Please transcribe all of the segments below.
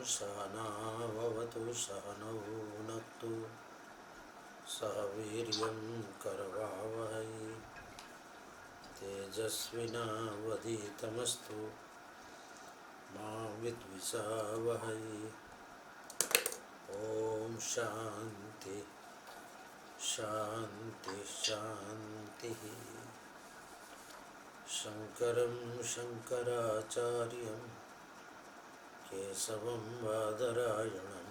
सहनाववतु सहनौ भुनक्तु सह वीर्यं करवावहै तेजस्विनावधीतमस्तु मा विद्विषावहै। ओम शांति शांति शांति। शंकरं शंकराचार्यं केशवं बादरायणं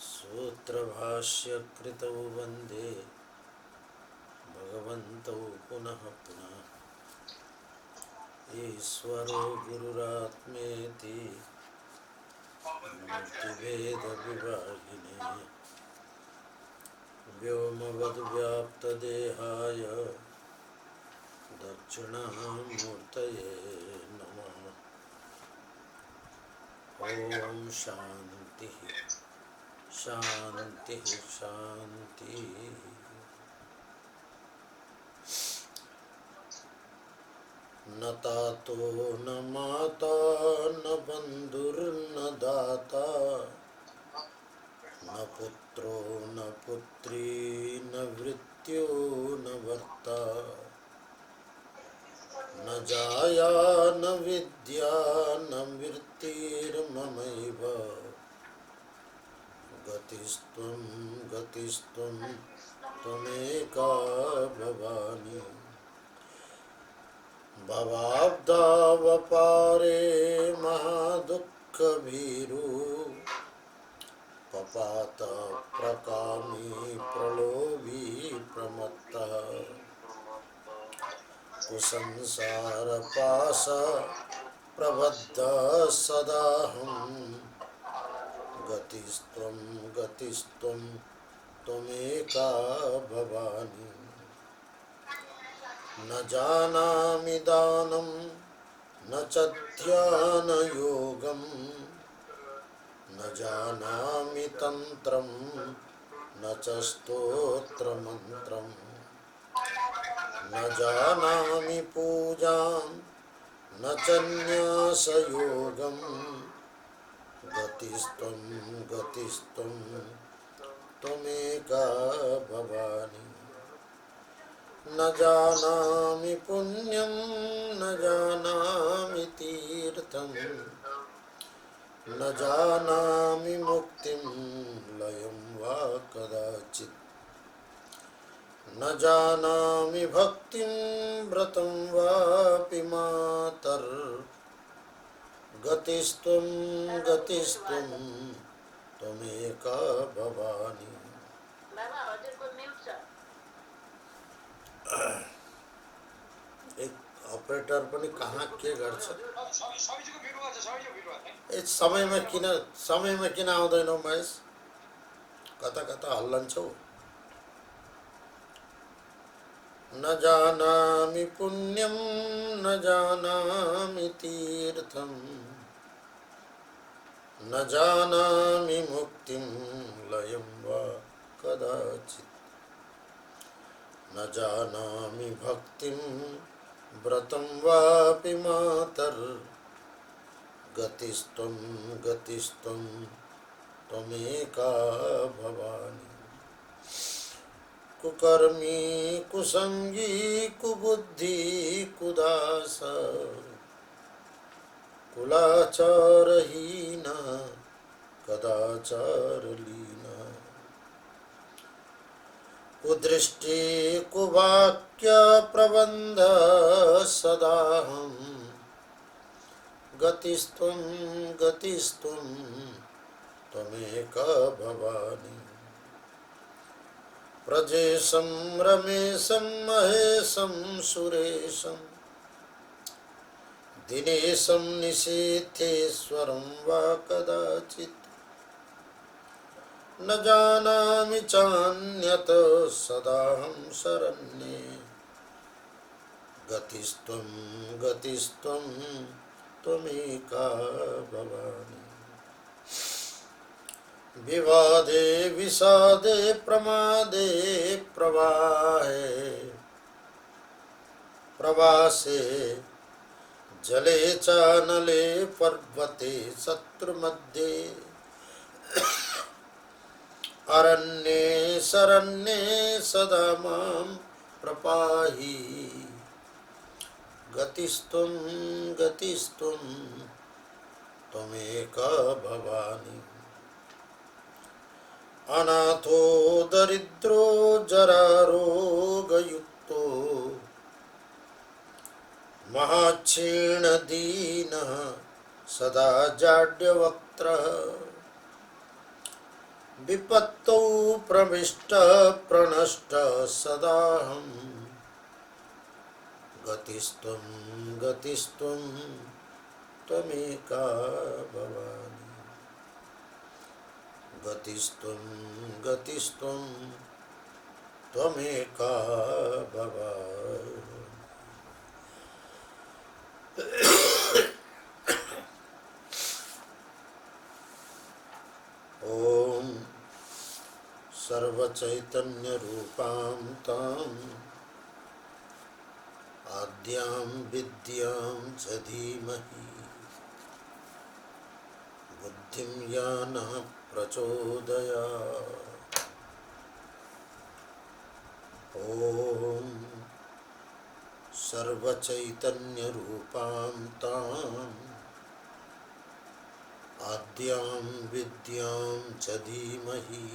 सूत्रभाष्यकृतौ वन्दे भगवन्तौ पुनः पुनः। ईश्वरो गुरुरात्मेति मूर्तिभेदविभागिने व्योमवद्व्याप्तदेहाय दक्षिणामूर्तये नमः। ओम शांति शांति शांति। न तातो न माता न बंधुर्न दाता न पुत्रो न पुत्री न वृत्यो न भर्ता न जाया न विद्या न मृत्युर्ममैव गतिस्त्वं गतिस्त्वं त्वमेका भवानि। भवाब्दावपारे महादुःखभीरु पपात प्रकामी प्रलोभी प्रमत्तः कुसंसारपाश प्रबद्ध सदाहं गतिस्त्वं त्वमेका भवानि। न जानामि दानं न च ध्यानयोगं न जानामि तन्त्रं न च स्तोत्रमन्त्रं न जानामि पूजां न च न्यासयोगं गतिस्त्वं त्वमेका भवानि। न जानामि पुण्यं न जानामि तीर्थं न जानामि मुक्तिं लयं वा कदाचित् न जानामि भक्तिं व्रतं वापि मातर्गतिस्त्वं त्वमेका भवानि। एक ऑपरेटर पनि कहाँ के गर्छ? समयमा किन आउँदैनौ महेश? कता कता हल्लन्छौ? न जानामि पुण्यं न जानामि तीर्थं न जानामि मुक्तिं लयं वा कदाचित् न जानामि भक्तिं व्रतं वापि मातर्गतिस्त्वं त्वमेका भवानि। कुकर्मी कुसंगी कुबुद्धि कुदास कुलाचारहीन कदाचारलीन कुदृष्टि कुवाक्य प्रबंध सदाहं गतिस्त्वं त्वमेका भवानि। प्रजेशं रमेशं महेशं सुरेशं दिनेशं निशीथेश्वरं वा कदाचित् न जानामि चान्यत् सदाहं शरण्ये गतिस्त्वं त्वमेका भवानि। विवादे विषादे प्रमादे प्रवाहे प्रवासे जले चानले पर्वते शत्रुमध्ये अरण्ये शरण्ये सदा मां प्रपाहि गतिस्त्वं गतिस्त्वं त्वमेका भवानि अनाथो दरिद्रो जरारोगयुक्तो महाक्षीणदीनः सदा जाड्यवक्त्रः विपत्तौ प्रविष्टः प्रणष्टः सदाहं गतिस्त्वं गतिस्त्वं त्वमेका भवानि गतिस्त्वं गतिस्त्वं त्वमेका भवानि। ओम सर्वचैतन्यरूपां ताम् आद्यां विद्यां च धीमहि बुद्धिं या नः प्रचोदयात्। ओम सर्वचैतन्यरूपां ताम् आद्यां विद्यां च धीमहि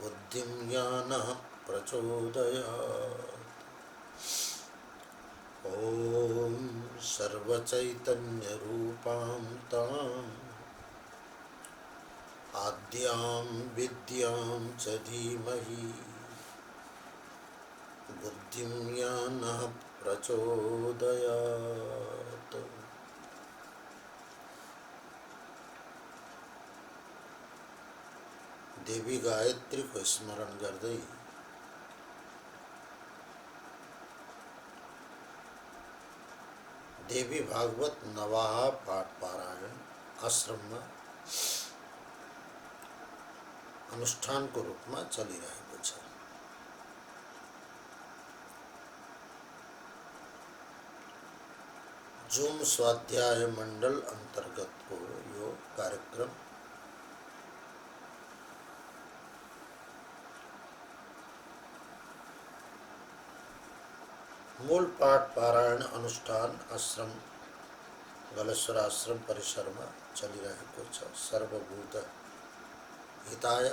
बुद्धिं या नः प्रचोदयात्। ओम सर्वचैतन्यरूपां ताम् आद्यां विद्यां च धीमहि बुद्धिं या नः प्रचोदयात्। देवी गायत्री को स्मरण गर्दै देवी भागवत नवाह पाठ पारायण आश्रम में अनुष्ठान को रूप में चली रहेको छ। जूम स्वाध्याय मंडल अंतर्गत को यो कार्यक्रम मूल पाठ पारायण अनुष्ठान आश्रम गलेश्वर आश्रम परिसर में चली रहेको छ। सर्वभूत हिताय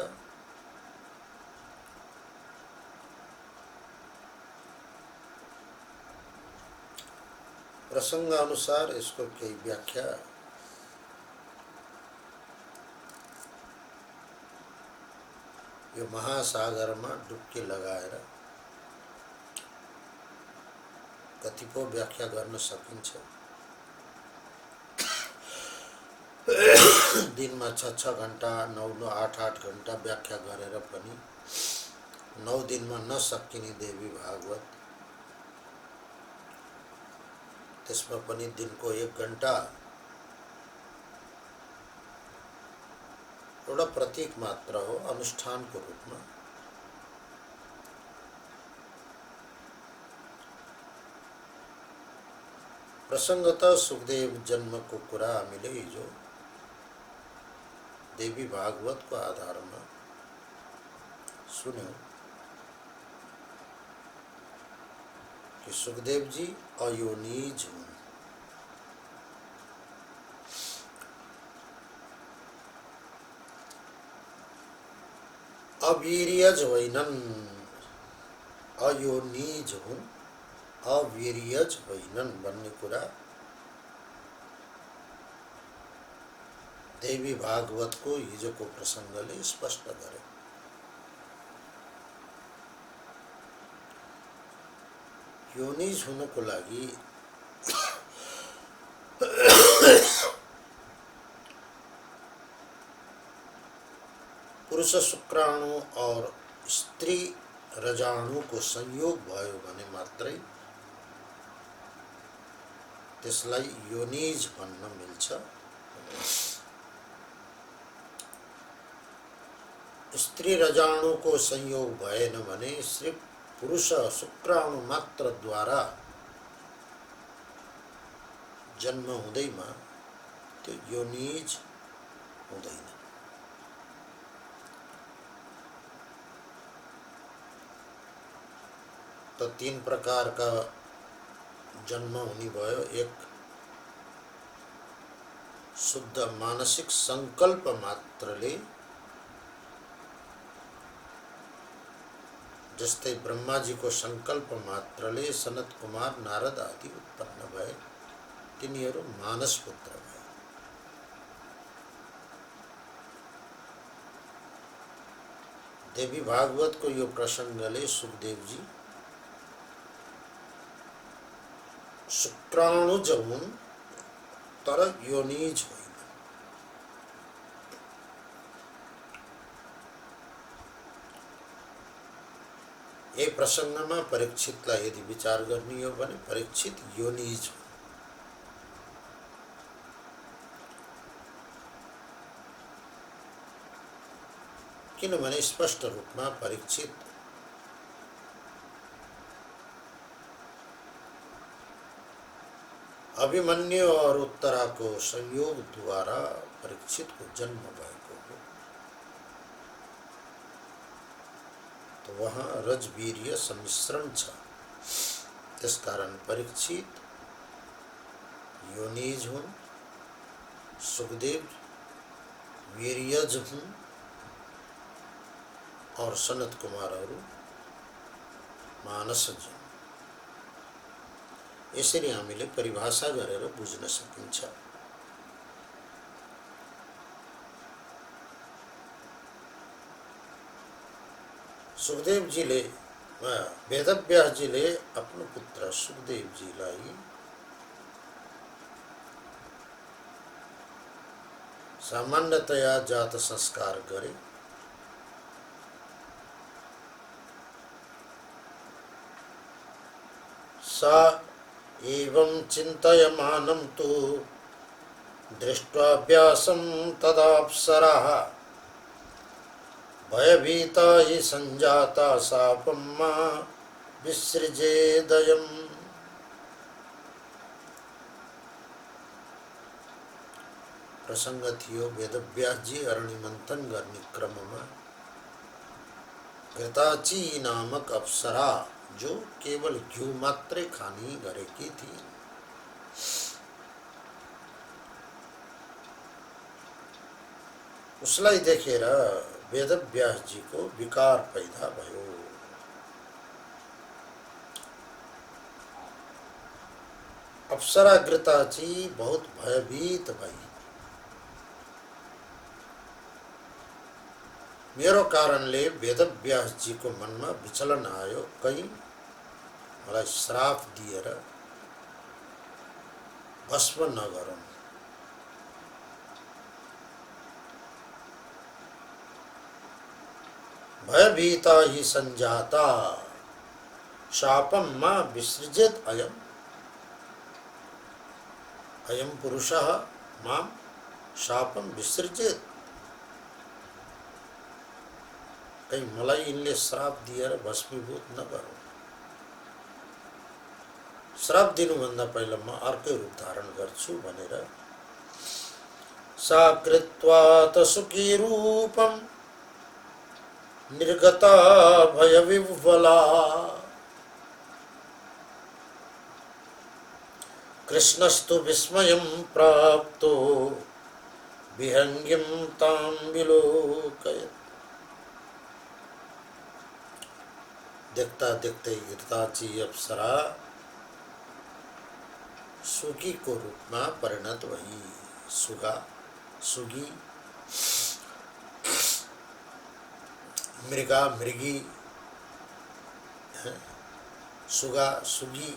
प्रसंग अनुसार इसको कई व्याख्या यो महासागर में डुबकी लगाएर कतिपय व्याख्या गर्न सकिन्छ। दिन में 6-6 घंटा 9-8 घंटा व्याख्या गरेर पनि 9 दिन में न सकिने देवी भागवत त्यसमा पनि दिन को 1 घंटा एउटा प्रतीक मात्र हो अनुष्ठान को रूप में। प्रसंगतः सुखदेव जन्म को कुरा हामीले हिजो देवी भागवत को आधार में सुन्यौं कि सुखदेव जी अयोनिज हुन्। अवीर्यज होइनन्, अयोनिज हुन्, अवीर्यज होइनन् भन्ने कुरा देवी भागवत को हिजो को प्रसंगले स्पष्ट गर्यो। योनिज हुनको लागि पुरुष शुक्राणु और स्त्री रजाणु को संयोग भयो भने मात्रै त्यसलाई योनिज भन्न मिल्छ। स्त्री रजाणु को संयोग भएन भने सिर्फ पुरुष शुक्राणु मात्र द्वारा जन्म हुँदैमा त्यो योनिज हुँदैन। त 3 प्रकारका जन्म हुने भयो। एक शुद्ध मानसिक संकल्प मात्रले, जस्तै ब्रह्माजीको संकल्प मात्रले सनत कुमार नारद आदि उत्पन्न भए, तिनीहरू मानस पुत्र भए। देवी भागवतको यो प्रसङ्गले सुखदेवजी शुक्राणुज हुन् तर योनिज होइन। यही प्रसङ्गमा परीक्षितलाई यदि विचार गर्ने हो भने परीक्षित योनिज हुन्। किनभने स्पष्ट रूपमा परीक्षित अभिमन्यु और उत्तराको संयोगद्वारा परीक्षितको जन्म भएको हो। तो वहाँ रजवीर्य सम्मिश्रण छ। त्यसकारण परीक्षित योनिज हुन्, सुखदेव वीर्यज हुन् और सनत कुमारहरू मानसज हुन्। यसरी हामीले परिभाषा गरेर बुझ्न सकिन्छ। सुखदेवजीले वेदव्यासजीले आफ्नो पुत्र सुखदेवजीलाई सामान्यतया जात संस्कार गरे। सा एवं चिन्तयमानं तु दृष्ट्वा व्यासं तदाप्सराः भयभीता हि संजाता शापं मा विसृजेदयम्। प्रसंग थियो वेदव्यासजी अरण्य मन्थन गर्ने क्रममा घृताची नामक अप्सरा जो केवल घिउ मात्रै खाने गरेकी थिइन्। उसलाई देखेर वेदव्यासजीको विकार पैदा भयो। अप्सरा घृताची बहुत भयभीत भई। मेरो कारणले वेदव्यासजीको मनमा विचलन आयो, कहीं मलाई श्राप दिएर भस्म नगरौं। भयभीता हि संजाता शापं मा विसृजेत अयम्। अयं पुरुषः मां शापं विसृजेत। कहीं मलाई इनले श्राप दिएर भस्मीभूत नगरौं। श्राप दिनुभन्दा पहिला म अर्कै रूप धारण गर्छु भनेर सा कृत्वा त सुखी रूपम निर्गता भयविह्वला। कृष्णस्तु विस्मयं प्राप्तो विहंगिं तां विलोकयत्। देखता देखते घृताची अप्सरा सुगी को रूप में परिणत भई। सुगा सुगी, मृगा मृगी, सुगा सुगी।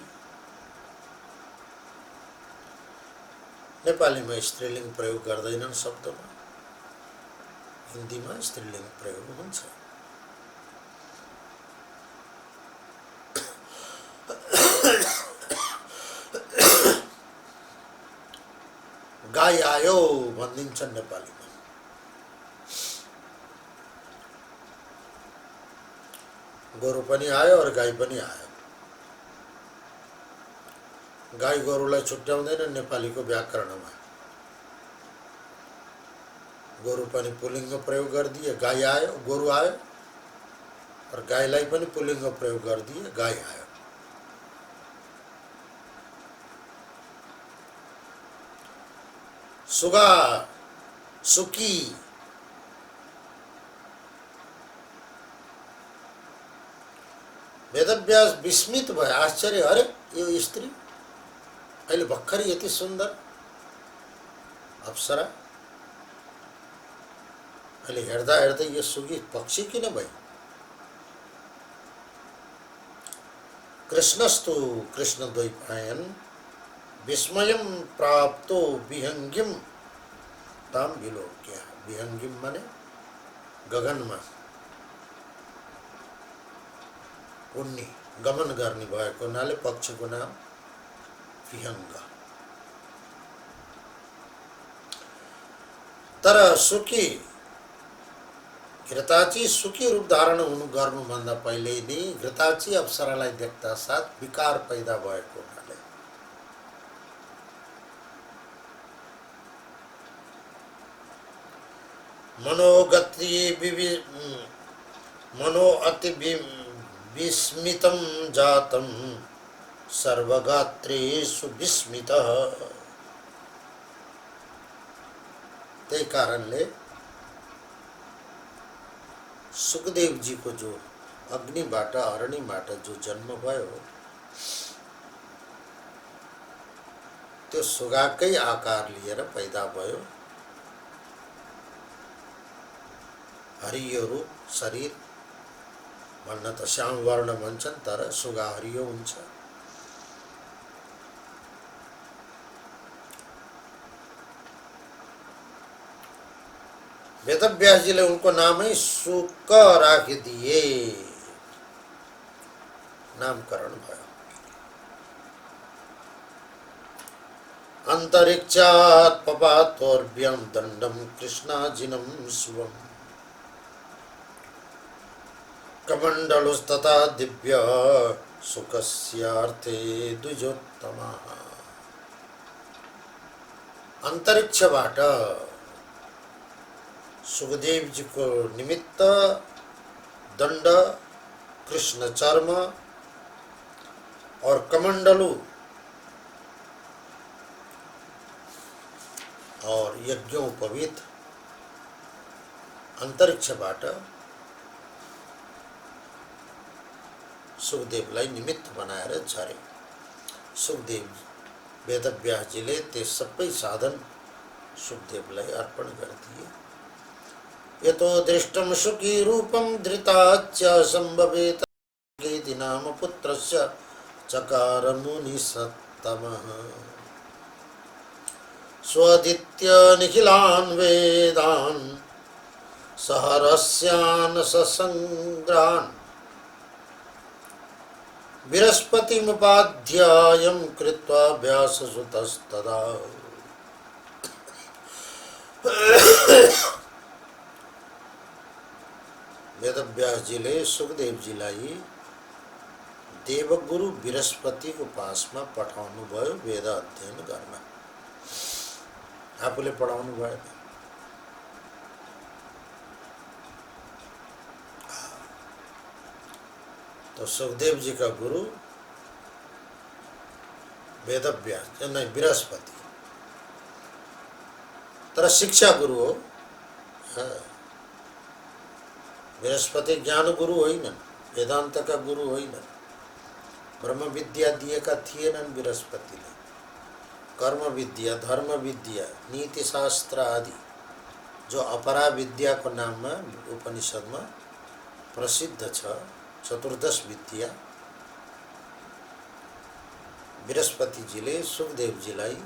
नेपाली में स्त्रीलिंग प्रयोग गर्दैनन् शब्दमा, हिंदी में स्त्रीलिंग प्रयोग हुन्छ। गाई आयो भनिदिन्छन् नेपालीमा। गोरु पनि आयो और गाई पनि आयो। गाई गोरुलाई छुट्याउँदैन नेपालीको व्याकरणमा। गोरु पनि पुल्लिङ्ग प्रयोग गरिदिए, गाई आयो, गोरु आयो, और गाईलाई पनि पुल्लिङ्ग प्रयोग गरिदिए, गाई आयो। सुगा, सुकी, वेदव्यास विस्मित भयो, आश्चर्य, अरे यो स्त्री अहिले भर्खरै यति सुन्दर अप्सरा, अहिले हेर्दा हेर्दै यो सुगी पक्षी किन भई? कृष्णस्तु कृष्णद्वैपायन विस्मयं प्राप्तो विहंगिम ताम विलोक्य। विहंगिम माने गगनमा उड्ने, गमन गर्ने भएको हुनाले पक्षीको नाम विहंग। तर सुकी घृताची सुकी रूप धारण गर्नुभन्दा पहिले नै घृताची अप्सरालाई देख्दा साथ विकार पैदा भएको हुनाले मनो अति विस्मितं जातं सर्वगात्रेषु विस्मितः। त्यही कारणले सुखदेव जी को जो अग्निबाट अरणीबाट जो जन्म भयो त्यो सुगाकै आकार लिएर पैदा भयो। हरियो रूप शरीर भन्न त श्याम वर्ण भन्छन्, तर सुगा हरियो हुन्छ। वेदव्यास जी ले उनको नामै सुक राखिदिए, नामकरण भयो। अंतरिक्षात् पपातोर्भ्यं दंडम कृष्णाजिनं शुभम कमंडलुस्तथा दिव्य सुखस्यार्थे द्विजोत्तमा। अंतरिक्षबाट सुखदेव जी को निमित्त दंड, कृष्ण चर्म और कमंडलु और यज्ञोपवीत अंतरिक्षबाट सुखदेवलाई निमित्त बनाएर झरे। सुखदेव वेदव्यासजीले त्यस सबै साधन सुखदेवलाई अर्पण गरिदिए। यतो दृष्टं सुखी रूपं धृताच्च संभवेत केति नाम पुत्रस्य चकार मुनि सत्तमः। स्वदित्य निखिलान् वेदान् सहरस्यान् ससंग्रान् बृहस्पतिमुपाध्यायं कृत्वा व्याससुतस्तदा। वेदव्यास जीले सुखदेव जीलाई देवगुरु बृहस्पतिको पासमा पठाउनु भयो वेद अध्ययन गर्न। आफूले पढाउनु भएन। तो सुखदेव जी का गुरु वेदव्यास नहीं बृहस्पति, तर शिक्षा गुरु हो। बृहस्पति ज्ञान गुरु होइनन्, वेदांत का गुरु होइनन्। ब्रह्म विद्या दिएका थिएनन् बृहस्पतिले। कर्म विद्या, धर्म विद्या, नीति शास्त्र आदि जो अपरा विद्या को नाम में उपनिषद में प्रसिद्ध छ, चतुर्दश विद्या बृहस्पति जीले सुखदेव जीलाई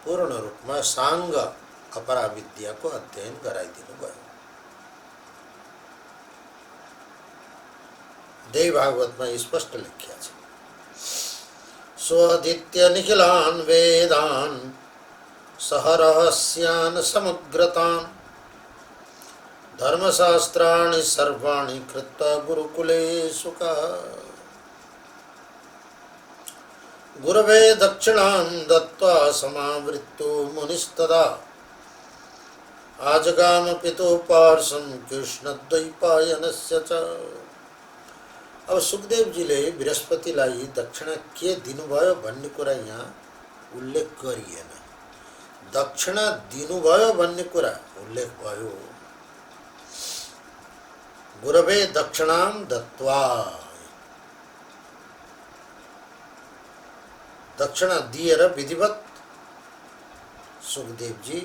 पूर्ण रूप में सांग अपरा विद्या को अध्ययन गराइदिनु भयो। देव भागवत में स्पष्ट लेख्या छ। स्वदित्य निखिलान् वेदान् सहरहस्यान् समग्रतान् धर्मशास्त्राणि सर्वाणि कृत्वा गुरुकुले सुखः। गुरवे दक्षिणां दत्त्वा समावृत्तो मुनिस्तदा आजगाम पितो पार्श्वं कृष्णद्वैपायनस्य च। अब सुखदेवजीले बृहस्पतिलाई दक्षिणा के दिनुभयो भन्ने कुरा यहाँ उल्लेख गरिएन। दक्षिणा दिनुभयो भन्ने कुरा उल्लेख भयो। गुरवे दक्षिणां दत्त्वा, दक्षिणा दिएर विधिवत सुखदेवजी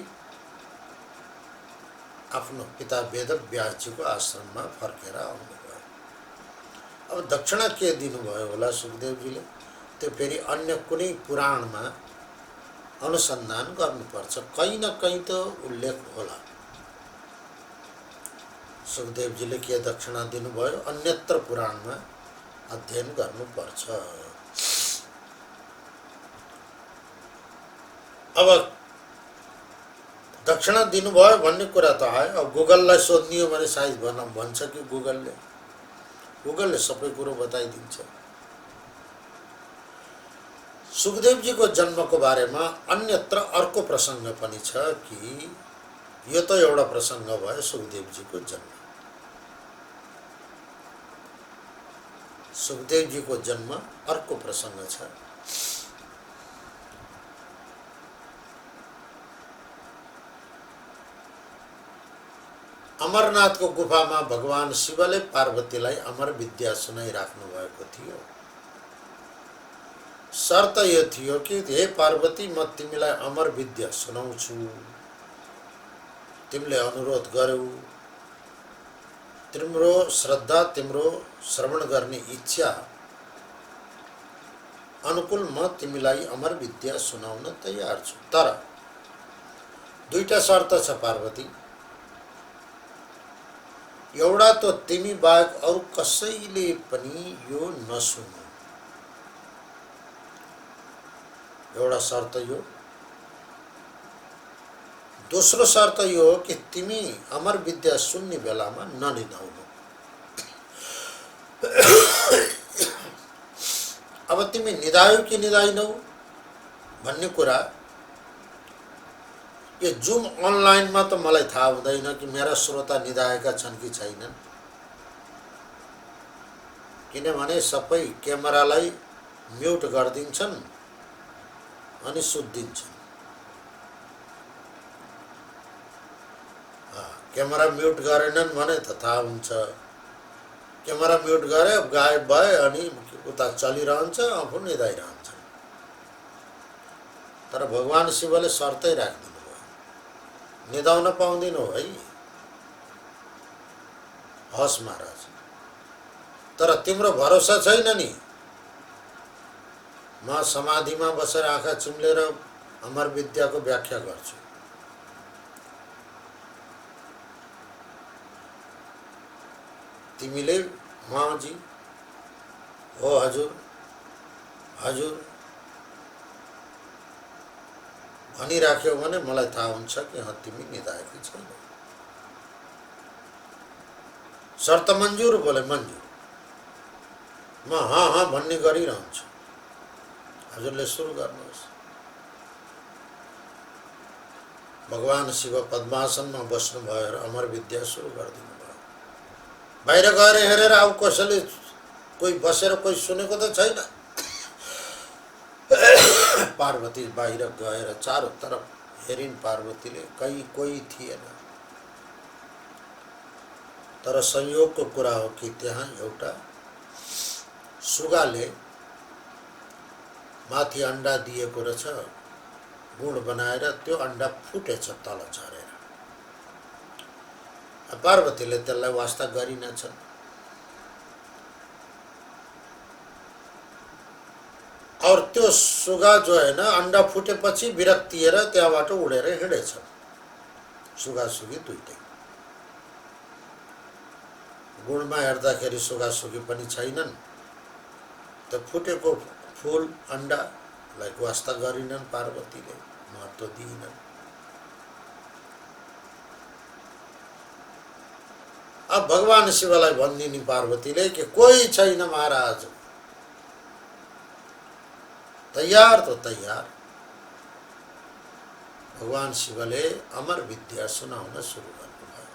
आफ्नो पिता वेदव्यासजीको आश्रममा फर्केर आउनुभयो। अब दक्षिणा के दिनुभयो होला सुखदेवजीले, त्यो फेरि अन्य कुनै पुराणमा अनुसन्धान गर्नुपर्छ, कहीँ न कहीँ त उल्लेख होला। सुखदेवजीले के दक्षिणा दिनुभयो अन्यत्र पुराणमा अध्ययन गर्नुपर्छ। अब दक्षिणा दिनुभयो भन्ने कुरा त आयो। अब गुगललाई सोध्नियो भने सायद भन्छ कि गुगलले सबै कुरो बताइदिन्छ। सुखदेवजीको जन्मको बारेमा अन्यत्र अर्को प्रसङ्ग पनि छ कि यो त एउटा प्रसङ्ग भयो सुखदेवजीको जन्म। सुखदेवजीको जन्म अर्को प्रसङ्ग छ। अमरनाथको गुफामा भगवान शिवले पार्वतीलाई अमर विद्या सुनाइराख्नु भएको थियो। शर्त यो थियो कि हे पार्वती, म तिमीलाई अमर विद्या सुनाउँछु, तिमीले अनुरोध गर्यौ, तिम्रो श्रद्धा, तिम्रो श्रवण गर्ने इच्छा अनुकूल म तिमीलाई अमर विद्या सुनाउन तयार छु। तर दुईटा शर्त छ पार्वती। एउटा त तिमी बाहेक अरू कसैले पनि यो नसुन्नु, एउटा शर्त यो। दोस्रो शर्त यो हो कि तिमी अमर विद्या सुन्ने बेलामा ननिदाउनु। अब तिमी निदायौ कि निदाइनौ भन्ने कुरा यो जुम अनलाइनमा त मलाई थाहा हुँदैन कि मेरा श्रोता निदाएका छन् कि छैनन्, किनभने सबै क्यामेरालाई म्युट गरिदिन्छन् अनि सुत्दिन्छन्। क्यामेरा म्युट गरेनन् भने त थाहा हुन्छ। क्यामेरा म्युट गरे गायब भए अनि उता चलिरहन्छ, आफू निदाइरहन्छ। तर भगवान शिवले शर्तै राख्दिनु भयो, निदाउन पाउँदिनौ है। हस् महाराज, तर तिम्रो भरोसा छैन नि। म समाधिमा बसेर आँखा चिम्लेर अमर विद्याको व्याख्या गर्छु। तिमीले महाजी हो हजुर हजुर भनिराख्यौ भने मलाई थाहा हुन्छ कि तिमी निदाएकी छैनौ। शर्त मन्जुर बोले मन्जुर, म हाँ हाँ भन्ने गरिरहन्छु। हजुरले सुरु गर्नुहोस्। भगवान शिव पद्मासनमा बस्नु भयो र अमर विद्या सुरु गरिदिनु भयो। बाहिर गएर हेरेर अब कसैले कोही बसेर कोही सुनेको त छैन। पार्वती बाहिर गएर चारों तरफ हेरिन् पार्वतीले, कहीँ कोही थिएन। तर संयोगको कुरा हो कि त्यहाँ एउटा सुगाले माथि अंडा दिएको रहेछ, गुण बनाएर त्यो अंडा फुटेछ तल झरेर। पार्वतीले त्यसलाई वास्ता गरिनछन्। और त्यो सुगा जो है ना अंडा फुटेपछि विरक्तिएर त्यहाँबाट उडेर हिँडेछ। सुगा सुगी दुईटै। गुणमा हेर्दाखेरि सुगा सुगी पनि छैनन्। त फुटेको फूल अंडालाई वास्ता गरिनन्, पार्वतीले महत्त्व दिइनन्। अब भगवान शिवलाई भनिदिने पार्वतीले कि कोही छैन महाराज, तैयार तो तैयार। भगवान शिवले अमर विद्या सुनाउन सुरु गर्नुभयो।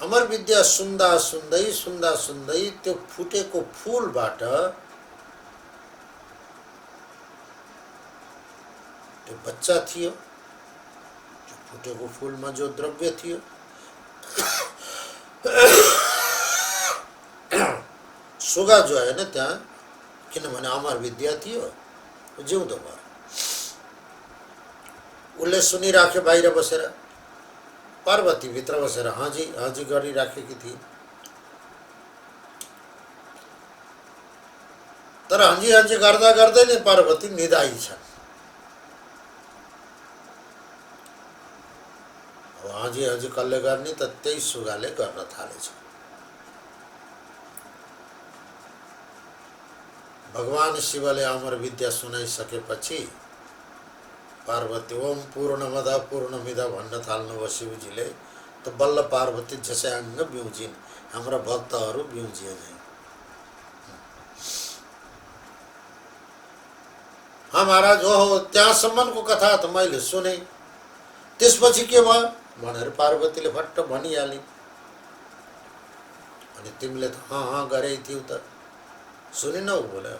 अमर विद्या सुन्दा सुन्दै त्यो फुटेको फूलबाट त्यो बच्चा थियो। त्यो फुटेको फूलमा जो द्रव्य थियो सुगा जो है न त्यहाँ, किनभने अमर विद्या थियो, जिउँदो भयो। उसले सुनिराख्यो बाहिर बसेर, पार्वती भित्र बसेर हाँजी हाँजी गरिराखेकी थिए। तर हाँजी हाँजी गर्दा गर्दै नै पार्वती निदाई छन्। अब हाँजी हाँजी कसले गर्ने त त्यही सुगाले गर्न थालेछ। भगवान शिवले अमर विद्या सुनाइसकेपछि पार्वती ओम पूर्णमद पूर्णमिद भन्न थाल्नुभयो शिवजीले। त बल्ल पार्वती झस्याङ्ग बिउजिन्। हाम्रा भक्तहरू बिउजिए नै। हाँ महाराज, ओहो त्यहाँसम्मको कथा त मैले सुने, त्यसपछि के भयो भनेर पार्वतीले फट्ट भनिहालिन्। अनि तिमीले त हाँ हाँ गरे थियौ त, सुनिनौ? बोले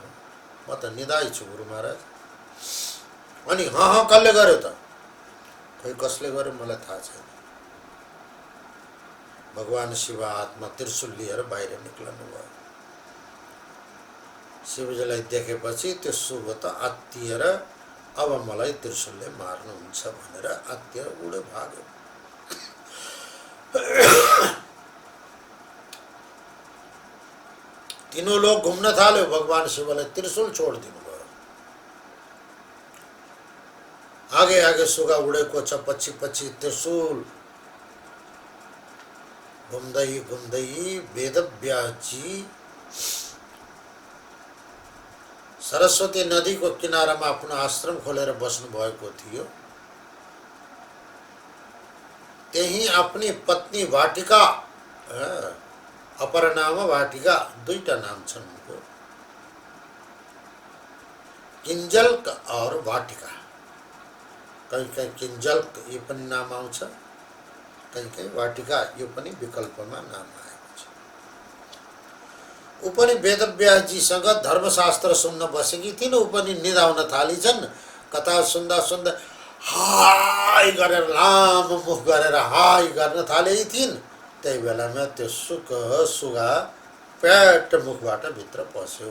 म त निदाई छु गुरु महाराज। अनि हाँ हाँ कसले गर्यो त? खै कसले गर्यो मलाई थाहा छैन। भगवान शिव हातमा त्रिशूल लिएर बाहिर निक्लनु भयो। शिवजीलाई देखेपछि त्यो शुभ त आत्तिएर अब मलाई त्रिशूलले मार्नुहुन्छ भनेर आत्तिएर उडे भाग्यो। तीनों लोग घुम्न थाल्यो। भगवान शिवले त्रिशूल छोडिदिनु भयो। आगे आगे सुगा उडेको छ, पछि पछि त्रिशूल। घुम्दै घुम्दै वेदव्यासजी सरस्वती नदीको किनारामा आफ्नो आश्रम खोलेर बस्नु भएको थियो। त्यही आफ्नी पत्नी वाटिका, अपरनाम वाटिका, दुईटा नाम छन् उनको, किंजल्क और वाटिका। कहीं कहीं किंजल्क यो पनि नाम आउँछ, कहीं कहीं वाटिका यो पनि विकल्पमा नाम आएको छ। ऊ पनि वेदव्यासजीसँग धर्मशास्त्र सुन्न बसेकी थिइन्। ऊ पनि निदाउन थालिछन्। कथा सुन्दा सुन्दा हाय गरेर लामो मुख गरेर हाय गर्न थालेकी थिइन्। त्यही बेलामा त्यो सुगा प्याट मुखबाट भित्र पस्यो।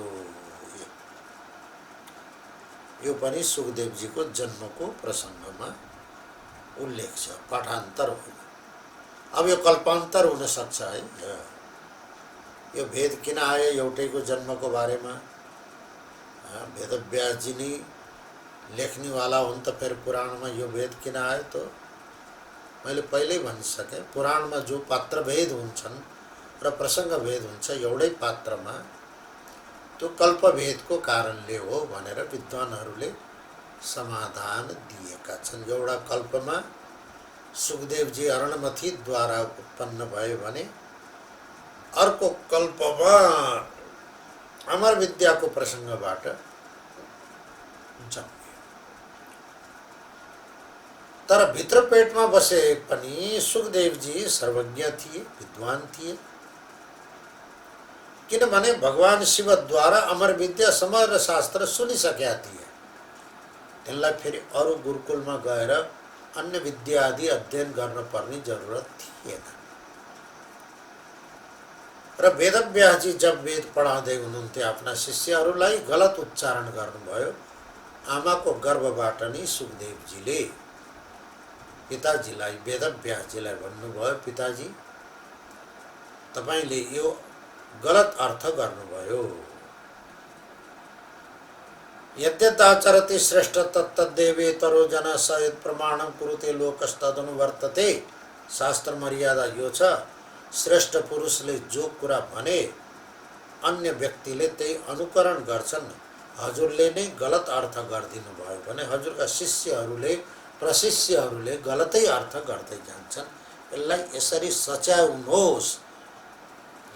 यो पनि सुखदेवजीको जन्मको प्रसङ्गमा उल्लेख छ, पाठान्तर हो। अब यो कल्पान्तर हुन सक्छ है। यो भेद किन आयो एउटैको जन्मको बारेमा? वेदव्यासजी नै लेख्नेवाला हुन् त फेरि पुराणमा यो भेद किन आयो त? मैले पहिल्यै भनिसकेँ, पुराणमा जो पात्र भेद हुन्छन् र प्रसङ्ग भेद हुन्छ एउटै पात्रमा, त्यो कल्पभेदको कारणले हो भनेर विद्वानहरूले समाधान दिएका छन्। एउटा कल्पमा सुखदेवजी अरणमथीद्वारा उत्पन्न भयो भने अर्को कल्पमा अमर विद्याको प्रसङ्गबाट जन्मियो। तर भित्र पेटमा बसे पनि सुखदेवजी सर्वज्ञ थिए, विद्वान थिए। किनभने भगवान शिवद्वारा अमर विद्या समग्र शास्त्र सुनिसकेका थिए। तिनलाई फेरि अरू गुरुकुलमा गएर अन्य विद्या आदि अध्ययन गर्न पर्ने जरुरत थिएन। र वेदव्यासजी जब वेद पढाउँदै हुनुहुन्थ्यो आफ्ना शिष्यहरूलाई गलत उच्चारण गर्नुभयो। आमाको गर्भबाट नै सुखदेवजीले पिताजीलाई, वेदव्यासजीलाई भन्नुभयो, पिताजी तपाईले यो गलत अर्थ गर्नुभयो। यद्यदाचरति श्रेष्ठ तत्तदेवेतरो जन स यत् प्रमाणं कुरुते लोकस्तदनुवर्तते। शास्त्र मर्यादा यो छ, श्रेष्ठ पुरुषले जो कुरा भने अन्य व्यक्तिले त्यही अनुकरण गर्छन्। हजुरले नै गलत अर्थ गरिदिनु भयो भने हजुरका शिष्यहरूले, प्रशिष्यहरूले गलतै अर्थ गर्दै जान्छन्। यसलाई यसरी सच्याउनुहोस्।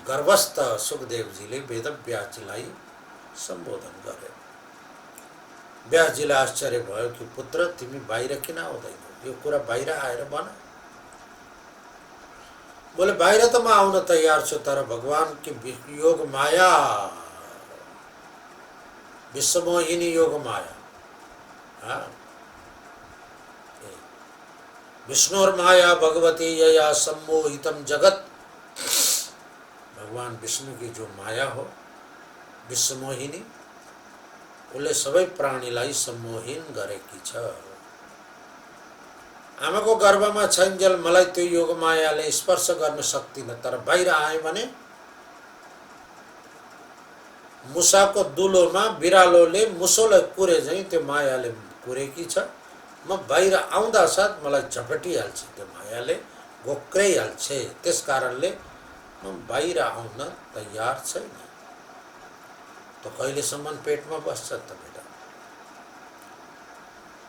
गर्भस्थ सुखदेवजीले वेदव्यासजीलाई सम्बोधन गरे। व्यासजीलाई आश्चर्य भयो कि पुत्र तिमी बाहिर किन आउँदैनौ, यो कुरा बाहिर आएर भन। बोले बाहिर त म आउन तयार छु, तर भगवान की योग माया, विश्वमोहिनी योग माया, विष्णुर माया भगवती यया सम्मोहितम जगत, भगवान विष्णु की जो माया हो विश्वमोहिनी, उसले सबै प्राणीलाई सम्मोहिन गरेकी छ। आमाको गर्भमा छैन्जेल मलाई त्यो योग मायाले स्पर्श गर्न सक्दिन, तर बाहिर आए भने मुसाको दुलोमा बिरालोले मुसोलाई कुरे झैं त्यो मायाले कुरेकी छ। म बाहिर आउँदा साथ मलाई झपटिहाल्छ, त्यो मायाले घोक्राइहाल्छ। त्यस कारणले म बाहिर आउन तयार छैन। त कहिलेसम्म पेटमा बस्छ त बेटा?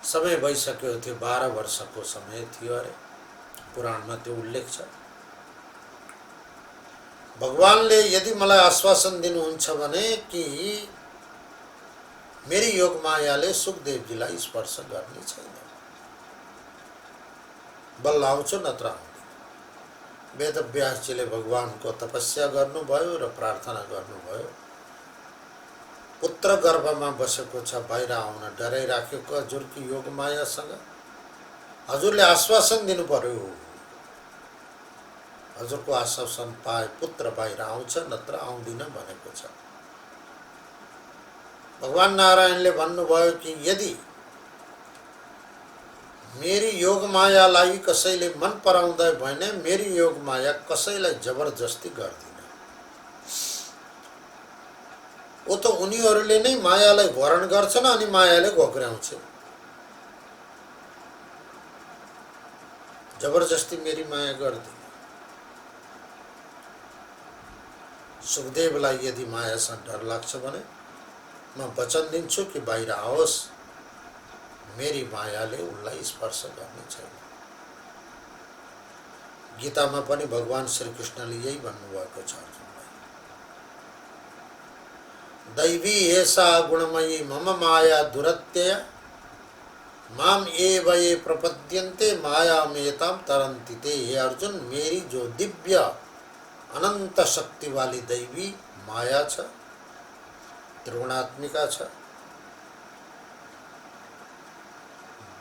समय भइसक्यो थियो, 12 वर्षको समय थियो अरे, पुराणमा त्यो उल्लेख छ। भगवानले यदि मलाई आश्वासन दिनुहुन्छ भने कि मेरी योग मायाले सुखदेवजीलाई स्पर्श गर्ने छैन, बल्ल आउँछु नत्र आउँदिन। वेदव्यासजीले भगवानको तपस्या गर्नुभयो र प्रार्थना गर्नुभयो। पुत्र गर्भमा बसेको छ, बाहिर आउन डराइराखेको हजुरकी योग मायासँग हजुरले आश्वासन दिनु पर्यो। हजुरको आश्वासन पाए पुत्र बाहिर आउँछ, नत्र आउँदिन भनेको छ। भगवान नारायणले भन्नुभयो कि यदि मेरी योग मायालाई कसैले मन पराउँदै भने मेरी योग माया कसैलाई जबरजस्ती गर्दिन। वो त उनीहरूले नै मायालाई वरण गर्छन् अनि मायाले घोक्राउँछ। जबरजस्ती मेरी माया गर्दिन। सुखदेवलाई यदि मायासँग डर लाग्छ भने म वचन दिन्छु कि बाहिर आओस्, मेरी मायाले उनलाई स्पर्श गर्ने छैन। गीतामा पनि भगवान श्रीकृष्णले यही भन्नुभएको छ अर्जुनलाई। दैवी एषा गुणमयी मम माया दुरत्यया माम एव ये प्रपद्यन्ते मायामेतां तरन्ति ते। हे अर्जुन, मेरी जो दिव्य अनंत शक्ति वाली दैवी माया छ, त्रिगुणात्मिका छ,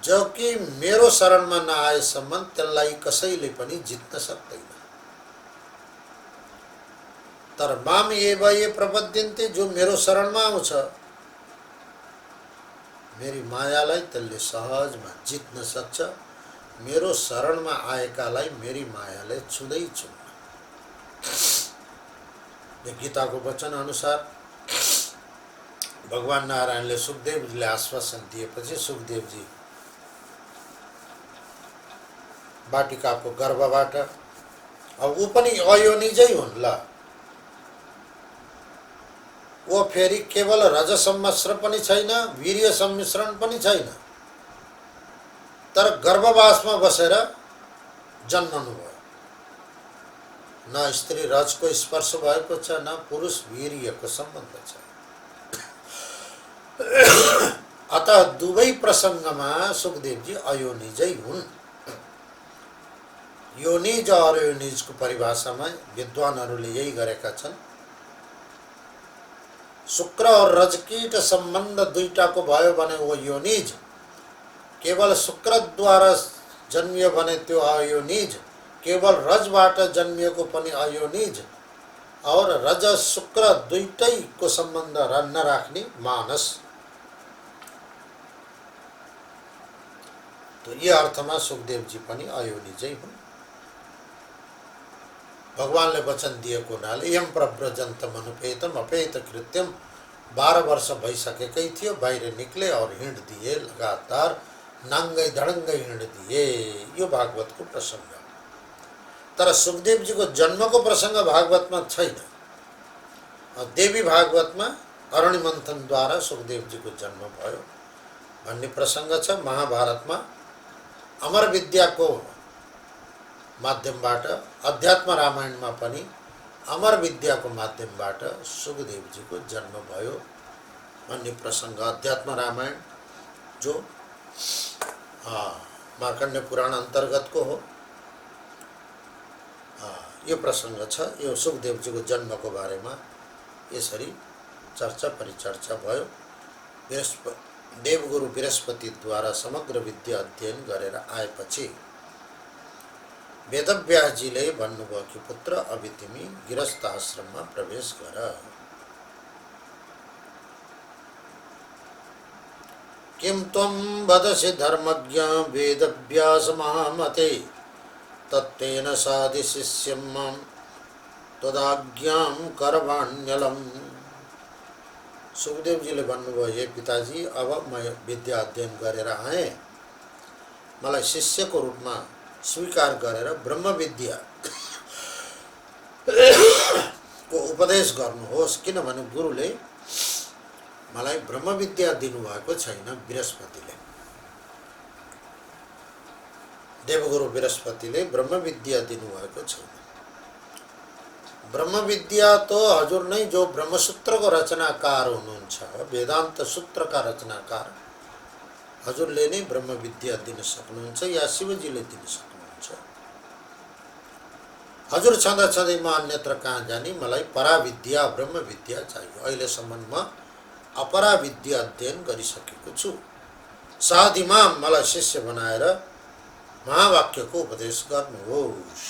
जो कि मेरो शरणमा नआएसम्म त्यसलाई कसैले पनि जित्न सक्दैन। तर माम एव ये प्रपद्यन्ते, जो मेरो शरणमा आउँछ मेरी मायालाई त्यसले सहजमा जित्न सक्छ। मेरो शरणमा आएकालाई मेरी मायाले छुँदै छुन्न। गीताको वचन अनुसार भगवान नारायणले सुखदेवजीले आश्वासन दिएपछि सुखदेवजी बाटिकाको गर्भबाट, अब ऊ पनि अयोनिजै हुन् ल, वो फेरि केवल रज सम्मिश्रण पनि छैन, वीर्य सम्मिश्रण पनि छैन, तर गर्भवासमा बसेर जन्मनु भयो। न स्त्री रजको स्पर्श भएको छ, न पुरुष वीर्यको सम्बन्ध छ। अतः दुवै प्रसङ्गमा सुखदेवजी अयोनिजै हुन्। योनिज और अयोनिजको परिभाषामा विद्वानहरूले यही गरेका छन्। शुक्र और रजकीट सम्बन्ध दुईटाको भयो भने वो योनिज, केवल शुक्रद्वारा जन्मियो भने त्यो अयोनिज, केवल रजबाट जन्मिएको पनि अयोनिज, और रज शुक्र दुईटैको सम्बन्ध नराख्ने मानस। तो ये अर्थमा सुखदेवजी पनि अयोनिजै हुन्। भगवानले वचन दिएको हुनाले यम प्रव्रजन्तम अनुपेतम अपेत कृत्यम, 12 वर्ष भइसकेकै थियो, बाहिर निक्ले और हिँड दिए, लगातार नाङ्गै धडङ्गै हिँड दिए। यो भागवतको प्रसङ्ग। तर सुखदेवजीको जन्मको प्रसङ्ग भागवतमा छैन। देवी भागवतमा अरण्य मन्थनद्वारा सुखदेवजीको जन्म भयो भन्ने प्रसङ्ग छ। महाभारतमा अमर विद्याको माध्यमबाट, अध्यात्म रामायणमा पनि अमर विद्याको माध्यमबाट सुखदेवजीको जन्म भयो अन्य प्रसंग अध्यात्म रामायण जो मार्कण्डेय पुराण अन्तर्गतको हो, यो प्रसंग छ। यो सुखदेवजीको जन्मको बारेमा यसरी चर्चा परिचर्चा भयो। देवगुरु बृहस्पतिद्वारा समग्र विद्या अध्ययन गरेर आएपछि वेदव्यासजीले भन्नुभयो कि पुत्र, अब तिमी गृहस्थ आश्रममा प्रवेश गर। किम त्वं वदसि धर्मज्ञ वेदव्यास महामते, तत्तेन साधि शिष्यं मां त्वदाज्ञां करवाण्यलम्। सुखदेवजीले भन्नुभयो, हे पिताजी, अब मैं विद्या अध्ययन गरेर आएँ, मलाई शिष्यको रूपमा स्वीकार गरेर ब्रह्म विद्या को उपदेश गर्नुहोस्, किनभने गुरुले मलाई ब्रह्म विद्या दिनुभएको छैन। बृहस्पतिले, देवगुरु बृहस्पतिले ब्रह्म विद्या दिनुभएको छैन। ब्रह्म विद्या तो हजुर नै जो ब्रह्मसूत्रको रचनाकार हुनुहुन्छ, वेदान्त सूत्रका रचनाकार हजुरले नै ब्रह्म विद्या दिन सक्नुहुन्छ या शिवजीले दिन सक्नुहुन्छ। हजुर छँदा छँदै म अन्यत्र कहाँ जाने, मलाई पराविद्या ब्रह्म विद्या चाहियो। अहिलेसम्म म अपरा विद्या अध्ययन गरिसकेको छु। साधीमा मलाई शिष्य बनाएर महावाक्यको उपदेश गर्नुहोस्।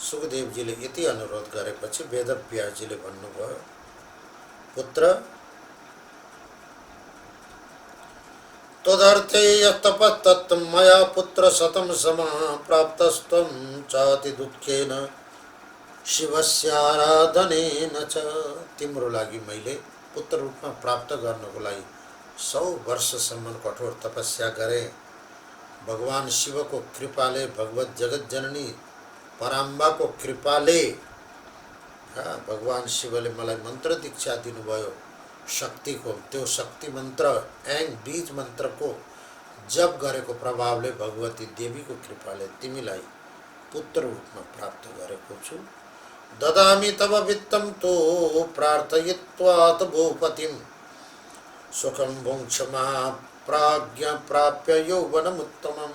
सुखदेवजीले यति अनुरोध गरेपछि वेदव्यासजीले भन्नुभयो, पुत्र, तदर्थे यत्तपस्तत् मया पुत्र शतं समः प्राप्तस्त्वं चाति दुःखेन शिवस्याराधनेन च। तिम्रो लागि मैले पुत्र रूपमा प्राप्त गर्नको लागि 100 वर्षसम्म कठोर तपस्या गरे। भगवान शिवको कृपाले, भगवत जगत जननी पराम्बाको कृपाले, भगवान शिवले मलाई मन्त्र दीक्षा दिनुभयो शक्तिको। त्यो शक्ति मन्त्र ऐङ बीज मन्त्रको जप गरेको प्रभावले भगवती देवीको कृपाले तिमीलाई पुत्र रूपमा प्राप्त गरेको छु। ददामि तव वित्तं तो प्रार्थयित्वा भूपतिं, सुखं भुङ्क्षमा प्राज्ञा प्राप्य यौवनमुत्तमम्।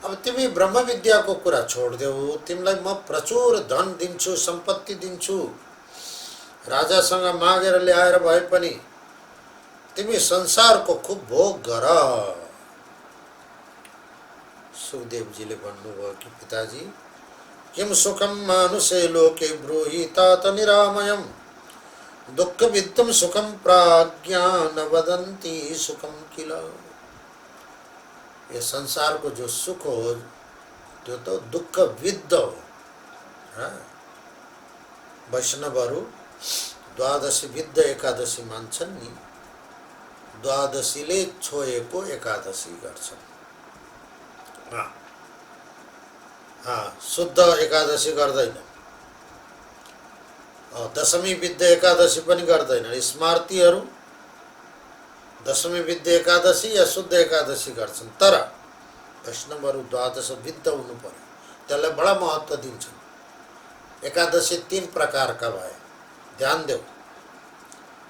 अब तिमी ब्रह्म विद्याको कुरा छोड्देऊ, तिमीलाई म प्रचुर धन दिन्छु, सम्पत्ति दिन्छु। राजासँग मागेर ल्याएर भए पनि तिमी संसारको खूब भोग गर। सुखदेवजीले भन्नुभयो कि पिताजी, किम सुखम मानुषे लोके ब्रूहि तात निरामयम्, दुःखविद्धं सुखम प्राज्ञा न वदन्ति सुखम किल। ये संसार को जो सुख हो त्यो तो दुःख विद्ध हो। वैष्णवहरू द्वादशी विद्ध एकादशी मान्छन् नि, द्वादशीले छोएको एकादशी गर्छन्। शुद्ध एकादशी गर्दैन, दशमी विद्ध एकादशी पनि गर्दैन। स्मार्तीहरू दशमी विद्ध एकादशी या शुद्ध एकादशी गर्छन्, तर वैष्णवहरू द्वादश विद्ध हुनु पर्यो, त्यसलाई बडा महत्त्व दिन्छन्। एकादशी 3 प्रकारका भए, ध्यान देऊ।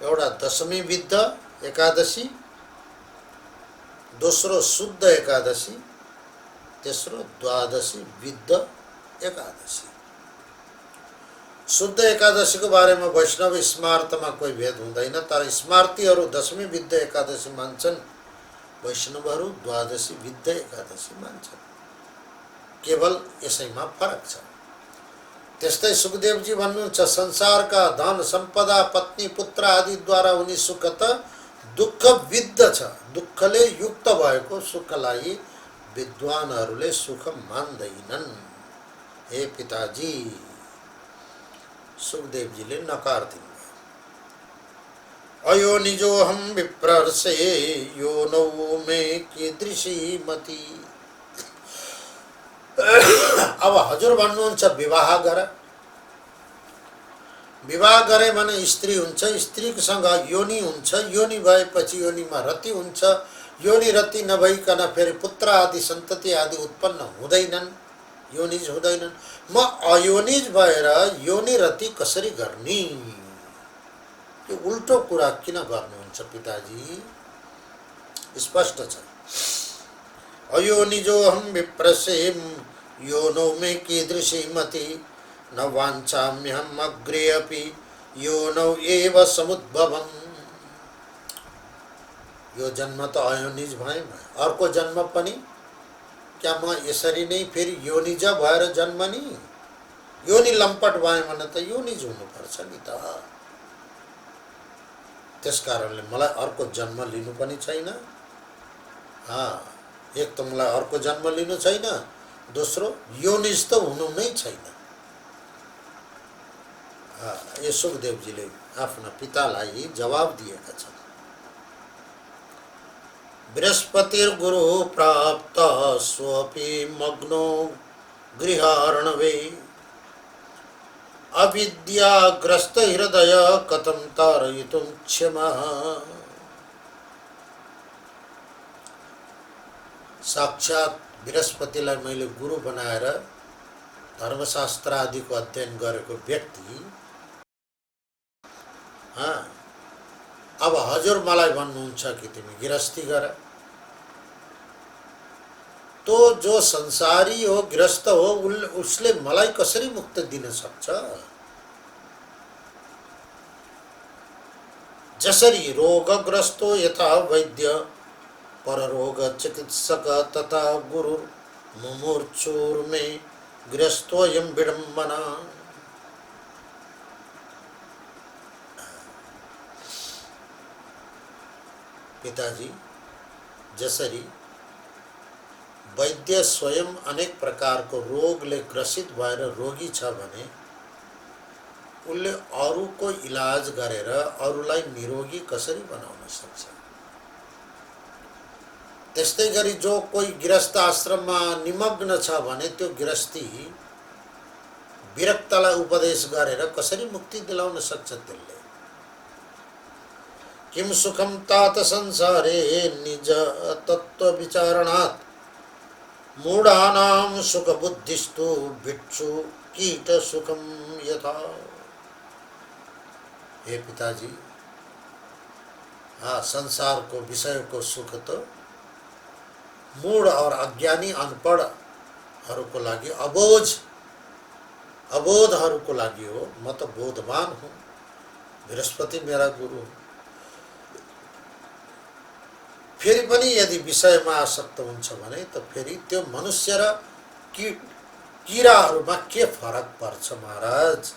एउटा दशमी विद्ध एकादशी, दोस्रो शुद्ध एकादशी, तेस्रो द्वादशी विद्ध एकादशी। शुद्ध एकादशी को बारेमा वैष्णव स्मार्तमा कोही भेद हुँदैन, तर स्मार्तीहरू दशमी विद्ध एकादशी मान्छन्, वैष्णवहरू द्वादशी विद्ध एकादशी मान्छन्। केवल यसैमा फरक छ। त्यस्तै सुखदेवजी भन्नुहुन्छ, संसारका धन सम्पदा पत्नी पुत्र आदिद्वारा हुने सुख त दुःख विद्ध छ। दुःखले युक्त भएको सुखलाई विद्वानहरूले सुख मान्दैनन्। हे पिताजी, सुखदेवजीले नकार दिनुभयो। अयो निजोहम विप्रर्षे यो नौ मे कीदृशी मति। अब हजुर भन्नुहुन्छ विवाह गर। विवाह गरे भने स्त्री हुन्छ, स्त्रीसँग योनि हुन्छ, योनि भएपछि योनिमा रति हुन्छ, योनि रति नभइकन फेरि पुत्र आदि सन्तति आदि उत्पन्न हुँदैनन्, योनिज हुँदैनन्। म अयोनिज भएर योनि रति कसरी गर्ने? यो उल्टो कुरा किन गर्नुहुन्छ पिताजी? स्पष्ट छ। अयोनिजो हम विप्रसेम योनौ मे कीदृशी मति न वाञ्छाम्यहम् अग्रे अपि योनौ एव समुद्भवम्। यो जन्म त अयोनिज भएँ, अर्को जन्म पनि क्या म यसरी नै फेरि योनिज भएर जन्मनी? योनि लम्पट भएँ भने त योनिज हुनुपर्छ नि त। त्यसकारणले मलाई अर्को जन्म लिनु पनि छैन। एक त मलाई अर्को जन्म लिनु छैन, दोस्रो योनिज त हुनु नै छैन। यो सुखदेवजीले आफ्ना पितालाई जवाब दिएका छन्। बृहस्पतिर्गुरु प्राप्त स्वपि मग्नो गृहार्णवे अविद्याग्रस्त हृदय कथं तारयितुं क्षमः। साक्षात बृहस्पतिलाई मैले गुरु बनाएर धर्मशास्त्र आदिको अध्ययन गरेको व्यक्ति अब हजुर मलाई भन्नुहुन्छ कि तिमी गृहस्थी गर। तो जो संसारी हो, गृहस्थ हो, उसले मलाई कसरी मुक्ति दिन सक्छ? जसरी रोगग्रस्तो यथा वैद्य पररोग चिकित्सक तथा गुरु मुमूर्छुर्मे गृहस्थोऽयं विडम्बना। पिताजी, जसरी वैद्य स्वयं अनेक प्रकारको रोगले ग्रसित भएर रोगी छ भने उनले अरूको इलाज गरेर अरूलाई निरोगी कसरी बनाउन सक्छ? त्यस्तै गरी जो कोही गृहस्थ आश्रममा निमग्न छ भने त्यो गृहस्थी विरक्तलाई उपदेश गरेर कसरी मुक्ति दिलाउन सक्छ? त्यसले किम सुखम तात संसारे निज तत्व विचारणात् मूढ़ानाम सुख बुद्धिस्तु भिक्षु कीट सुखम यथा। हे पिताजी, संसार को विषय को सुख तो मूढ़ और अज्ञानी अनपढ़हरूको लागि अबोधहरूको लागि हो। म त बोधवान हूँ, बृहस्पति मेरा गुरु हो। फेरि पनि यदि विषयमा आसक्त हुन्छ भने त फेरि त्यो मनुष्य र किराहरूमा के फरक पर्छ महाराज?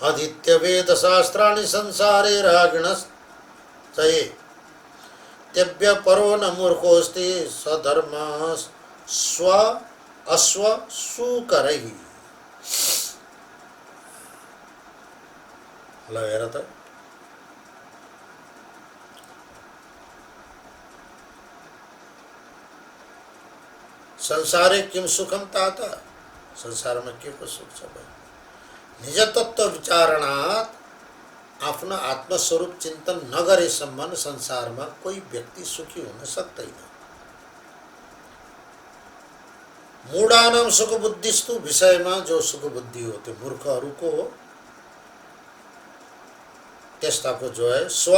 अधीत्य वेद शास्त्राणि संसारे रागिणश्चये त्यव्य परो न मूर्खोऽस्ति सधर्म स्व अश्व सुकरैः। ल हेर त, संसारे किम सुखम तात, संसार में के को सुख छ? निज तत्व विचारणात् आफ्नो आत्मस्वरूप चिंतन नगरेसम्म संसारमा कोही व्यक्ति सुखी हुन सक्दैन। मूढानाम सुख बुद्धिस्तु, विषयमा जो सुख बुद्धि हो त्यो मूर्खहरूको हो। त्यस्ताको जो है स्व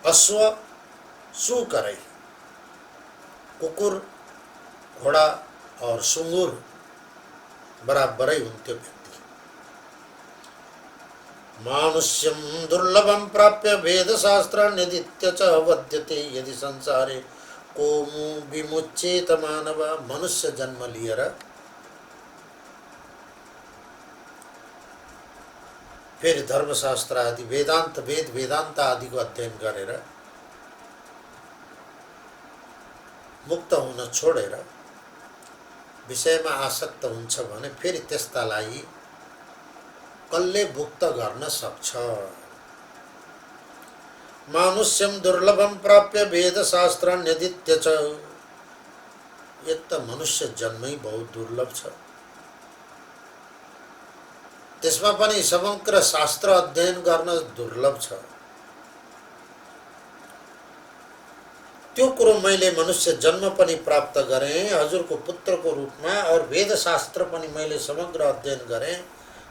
अश्व सुकरै, कुकुर घोड़ा और सुंगुर बराबरै हुन्थ्यो व्यक्ति। मानुष्यम दुर्लभम प्राप्य वेद शास्त्र निदित्य च वद्यते यदि संसारे कोमु विमुच्येत मानव। मनुष्य जन्म लिएर फेरि धर्मशास्त्र आदि वेदान्त आदिको अध्ययन गरेर मुक्त हुन छोडेर विषयमा आसक्त हुन्छ भने फेरि त्यस्तालाई कसले मुक्त गर्न सक्छ? मानुष्यम दुर्लभम प्राप्य वेद शास्त्र निदित्य च। एक त मनुष्य जन्मै बहुत दुर्लभ छ, त्यसमा पनि समग्र शास्त्र अध्ययन गर्न दुर्लभ छ। त्यो कुरो मैले मनुष्य जन्म पनि प्राप्त गरेँ हजुरको पुत्रको रूपमा, और वेद शास्त्र पनि मैले समग्र अध्ययन गरेँ।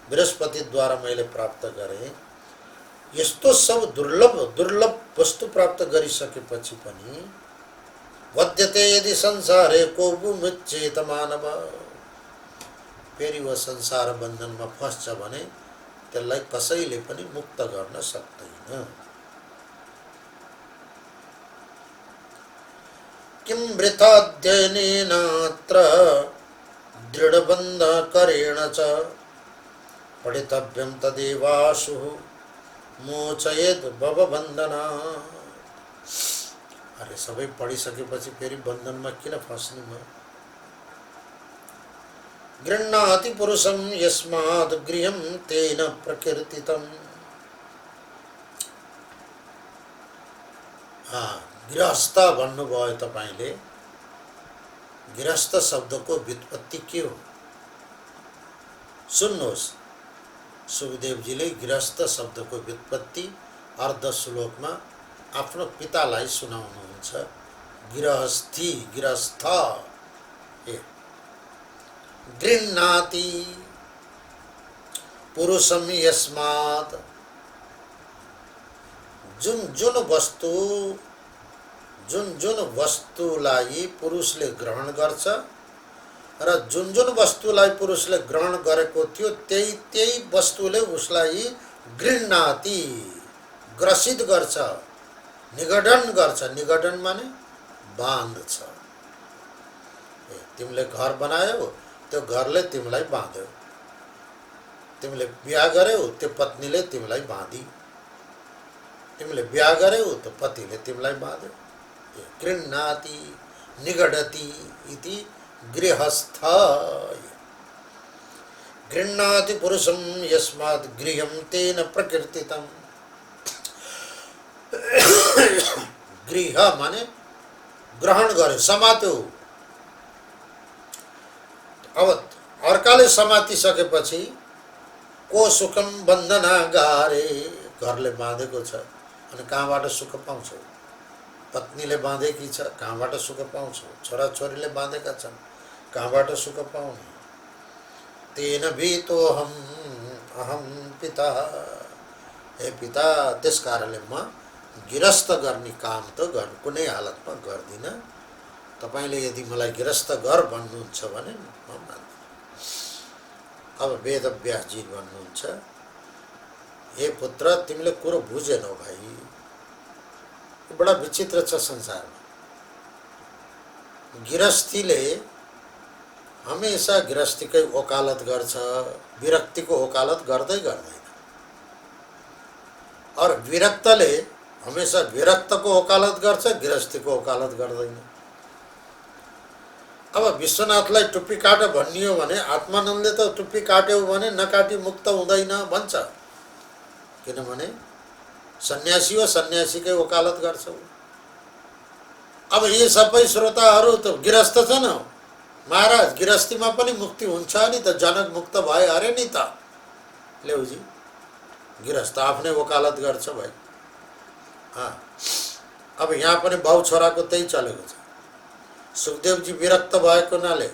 बृहस्पतिद्वारा मैले प्राप्त गरेँ। यस्तो सब दुर्लभ दुर्लभ वस्तु प्राप्त गरिसकेपछि पनि वद्यते यदि संसारे को मुच्चेत मानव, फेरि वह संसार बन्धनमा फस्छ भने त्यसलाई कसैले पनि मुक्त गर्न सक्दैन। किं वृथाध्ययनेनात्र दृढबन्धकरेण च पठितव्यं तदेवाशु मोचयेद भवबन्धना। अरे सबै पढिसकेपछि फेरि बन्धनमा किन फस्ने म? गृह्णाति पुरुषं यस्माद् गृहं तेन प्रकीर्तितम्। गृहस्थ भन्नुभयो तपाईले। गृहस्थ शब्दको व्युत्पत्ति के हो सुन्नुहोस्। सुखदेवजीले गृहस्थ शब्दको व्युत्पत्ति अर्ध श्लोकमा आफ्नो पितालाई सुनाउनुहुन्छ। गृहस्थी गृहस्थ गृह्णाति पुरुषम यस्मात्, जुन वस्तुलाई पुरुषले ग्रहण गर्छ र जुन वस्तुलाई पुरुषले ग्रहण गरेको थियो त्यही वस्तुले उसलाई गृह्णाति ग्रसित गर्छ, निगडन गर्छ। निगडन माने बाँध्छ। तिमीले घर बनायौ, त्यो घरले तिमीलाई बाँध्यो। तिमीले बिहा गर्यौ, त्यो पत्नीले तिमीलाई बाँधी। तिमीले बिहा गर्यौ, त्यो पतिले तिमीलाई बाँध्यो। गृह्णाति निगडति इति गृहस्थ। गृह्णाति पुरुषं यस्मात् गृहं तेन प्रकीर्तितम्। गृह माने ग्रहण गर्यो, समात्यो। अब अर्काले समातिसकेपछि को सुखम बन्धना गारे, घरले बाँधेको छ अनि कहाँबाट सुख पाउँछौ? पत्नीले बाँधेकी छ, कहाँबाट सुख पाउँछौ? छोराछोरीले बाँधेका छन्, कहाँबाट सुख पाउने? तेन भीतो अहम पिता, हे पिता, त्यस कारणले म गिरस्त गर्ने काम त कुनै हालतमा गर्दिन। तपाईले यदि मलाई गिरस्त गर भन्नुहुन्छ भने म मान्दिनँ। अब वेदव्यासजी भन्नुहुन्छ, हे पुत्र, तिमीले कुरो बुझेनौ भाइ। बडा विचित्र छ संसारमा। गिरस्तीले हमेशा गिरस्तीकै वकालत गर्छ, विरक्तिको वकालत गर्दै गर्दैन। और विरक्तले हमेशा विरक्तको वकालत गर्छ, गिरस्तीको वकालत गर्दैन। अब विश्वनाथलाई टुप्पी काट भनियो भने आत्मानन्दले त टुप्पी काट्यो भने नकाटी मुक्त हुँदैन भन्छ। किनभने सन्यासी हो, सन्यासीकै वकालत गर्छ। अब यी सबै श्रोताहरू त गिरस्थ छन्। महाराज, गिरस्तीमा पनि मुक्ति हुन्छ नि त, जनक मुक्त भए अरे नि त। लेउजी, गिरस्थ आफ्नै वकालत गर्छ भाइ। अब यहाँ पनि बाउ छोराको त्यही चलेको छ। सुखदेवजी विरक्त भएको हुनाले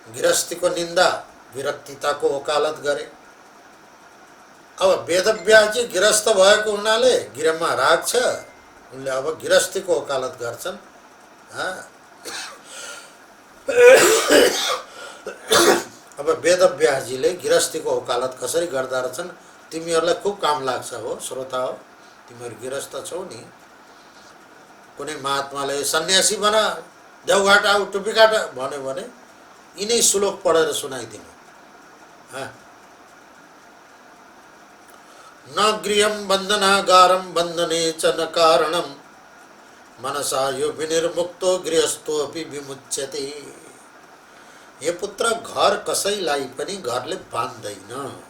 गिरस्तीको निन्दा, विरक्तिताको वकालत गरे। अब वेदव्यासजी गिरस्त भएको हुनाले गिरमा राग छ, उनले अब गिरस्तीको वकालत गर्छन्। अब वेदव्यासजीले गिरस्तीको वकालत कसरी गर्दा रहेछन्, तिमीहरूलाई खुब काम लाग्छ हो श्रोता हो। तिमीहरू गिरस्त छौ नि, कुनै महात्माले सन्यासी बना, देवघाट आऊ, टुप्पी काट भन्यो भने यिनै श्लोक पढेर सुनाइदिनु। न गृहं बन्धनागारं बन्धने च न कारणं मनसा यो विनिर्मुक्तो गृहस्थोऽपि विमुच्यते। हे पुत्र, घर कसैलाई पनि घरले बाँध्दैन।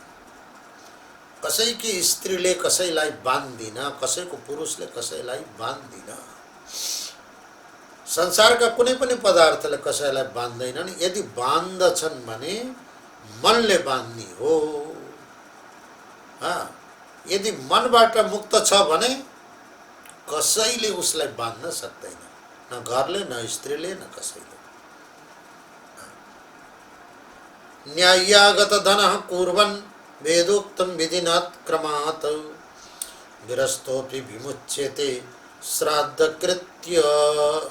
कसैकी स्त्रीले कसैलाई बाँध्दिन, कसैको पुरुषले कसैलाई बाँध्दिन। संसारका कुनै पनि पदार्थले कसैलाई बाँध्दैनन्। यदि बाँध्दछन् भने मनले बाँध्ने हो। यदि मनबाट मुक्त छ भने कसैले उसलाई बाँध्न सक्दैन, न घरले, न स्त्रीले, न कसैले। न्याय्यागत धनः कुर्वन् वेदोक्तं विधिनात् क्रमात् गिरस्थोऽपि विमुच्यते श्राद्धकृत्य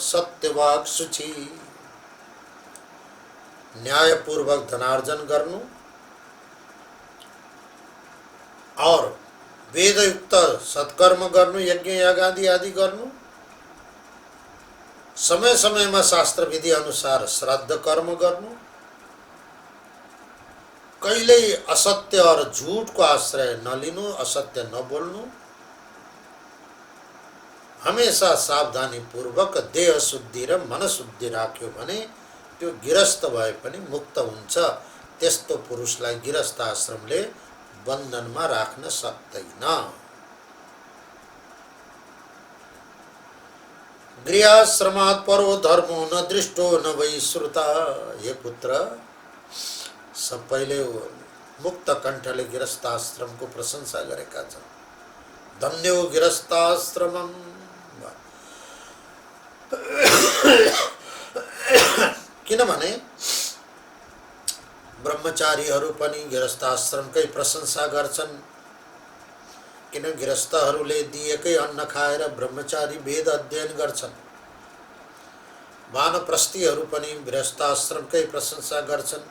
सत्यवाक् शुचि। न्यायपूर्वक धनार्जन गर्नु और वेदयुक्त सत्कर्म गर्नु, यज्ञ यागादि आदि गर्नु, समय समयमा शास्त्र विधि अनुसार श्राद्ध कर्म गर्नु, कहिल्यै असत्य और झूठको आश्रय नलिनु, असत्य नबोल्नु, हमेशा सावधानी पूर्वक देह शुद्धि र मन शुद्धि राख्यो भने त्यो गिरस्थ भए पनि मुक्त हुन्छ। त्यस्तो पुरुषलाई गिरस्थ आश्रमले बन्धनमा राख्न सक्दैन। गृहाश्रमात् परो धर्मो न दृष्टो न वै श्रुता। हे पुत्र, सबैले मुक्त कण्ठले गिरस्थाश्रमको प्रशंसा गरेका छन्। धन्यो गिरस्थाश्रमम्। किनभने ब्रह्मचारीहरू पनि गिरस्थाश्रमकै प्रशंसा गर्छन्। किन गिरस्थहरूले दिएकै अन्न खाएर ब्रह्मचारी वेद अध्ययन गर्छन्। वानप्रस्थीहरू पनि गृहस्थाश्रमकै प्रशंसा गर्छन्।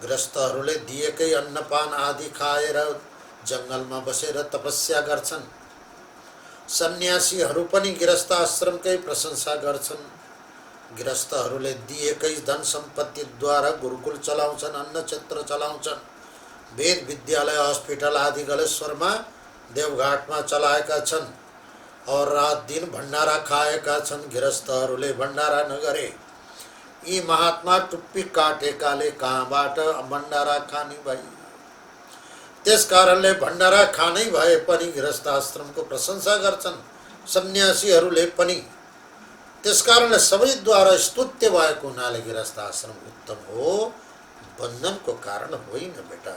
गृहस्थहरूले दिएकै अन्नपान आदि खाएर जङ्गलमा बसेर तपस्या गर्छन्। सन्यासीहरू पनि गृहस्थाश्रमकै प्रशंसा गर्छन्। गृहस्थहरूले दिएकै धन सम्पत्तिद्वारा गुरुकुल चलाउँछन्, अन्न क्षेत्र चलाउँछन्, वेद विद्यालय हस्पिटल आदि गलेश्वरमा देवघाटमा चलाएका छन् और रात दिन भण्डारा खाएका छन्। गृहस्थहरूले भण्डारा नगरे यी महात्मा टुप्पी काटेकाले कहाँबाट भण्डारा खाने भई। त्यसकारणले भण्डारा खानै भए पनि गृहस्थाश्रमको प्रशंसा गर्छन् सन्यासीहरूले पनि। त्यसकारणले सबैद्वारा स्तुत्य भएको हुनाले गृहस्थाश्रम उत्तम हो, बन्धनको कारण होइन बेटा।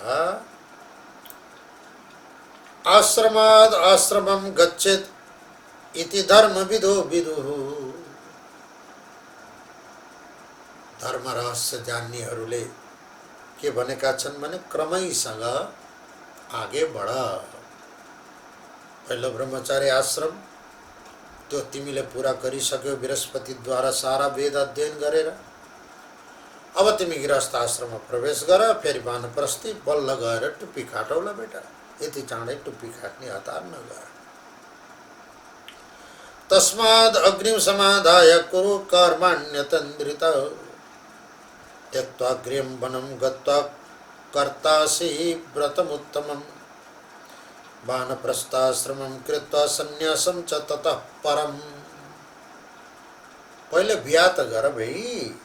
आश्रमाद् आश्रमं गच्छेत् इति धर्मविदो विदुः। धर्म रहस्य जान्नेहरूले के भनेका छन् भने क्रमैसँग आगे बढ। पहिलो ब्रह्मचारी आश्रम त्यो तिमीले पूरा गरिसक्यो बृहस्पतिद्वारा सारा वेद अध्ययन गरेर। अब तिमी गृहस्थ आश्रममा प्रवेश गर, फेरि वानप्रस्थी बल्ल गएर टुप्पी काटौला बेटा। यति चाँडै टुप्पी काट्ने हतार नगर। तस्माद् अग्निं समाधाय कुरु कर्माण्यतन्द्रित। त्यक्त्वा गृहं वनं गत्वा कर्तासि व्रतमुत्तमम्। वानप्रस्थाश्रमं कृत्वा सन्यासं च ततः परम्। पहिले बिहा त गर भाइ।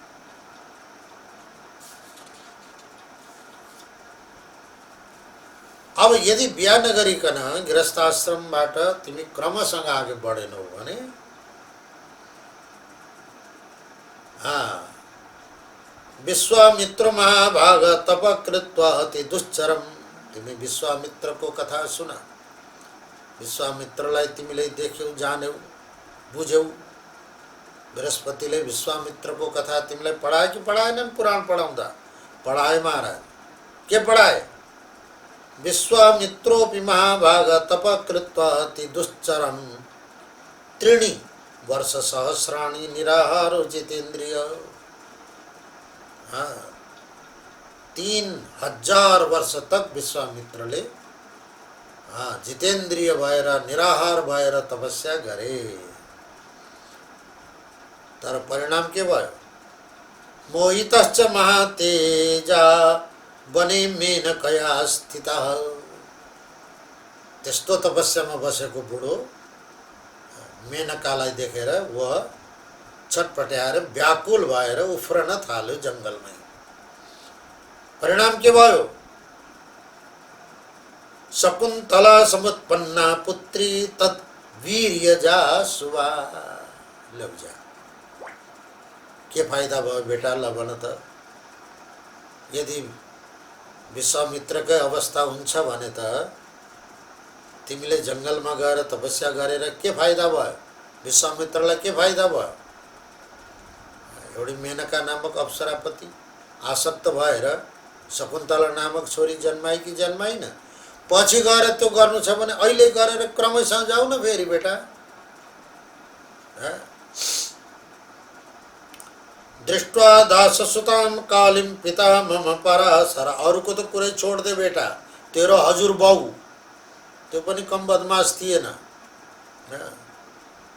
अब यदि बिहा नगरिकन गृहस्थाश्रमबाट तिमी क्रमसँग आगे बढेनौ भने विश्वामित्र महाभाग तप कृत्वा अति दुश्चरम। तिमी विश्वामित्रको कथा सुन। विश्वामित्रलाई तिमीले देख्यौ, जान्यौ, बुझ्यौ। बृहस्पतिले विश्वामित्रको कथा तिमीलाई पढाए कि पढाएनन्? पुराण पढाउँदा पढाए महाराज। के पढाए? विश्वामित्रोऽपि महाभाग तप कृत्वा अति दुश्चरम त्रीणि वर्ष सहस्राणि निराहारो जितेन्द्रिय। 3000 वर्ष तक विश्वामित्रले जितेन्द्रिय भएर निराहार भएर तपस्या गरे। तर परिणाम के भयो? मोहितश्च महातेजा वने मेनकया स्थितः। त्यस्तो तपस्यामा बसेको बुढो मेनकालाई देखेर वह छटपट्याएर व्याकुल भएर उफ्रन थाल्यो जङ्गलमै। परिणाम के भयो? शकुन्तला समुत्पन्ना पुत्री तत् वीर्यजा सुवा। लब्जा के फाइदा भयो बेटा? ल भन त। यदि विश्वामित्रकै अवस्था हुन्छ भने त तिमीले जङ्गलमा गएर तपस्या गरेर के फाइदा भयो? विश्वामित्रलाई के फाइदा भयो? एउटी मेनका नामक अप्सरापति आसक्त भएर शकुन्तला नामक छोरी जन्माई कि जन्माइन? पछि गएर त्यो गर्नु छ भने अहिले गरेर क्रमशः जाऊ न फेरि बेटा। दृष्ट्वा दाससुतां कालीं पिता मम पराशर। अरूको त कुरै छोड दे बेटा, तेरो हजुर बाउ त्यो पनि कम बदमास थिएन।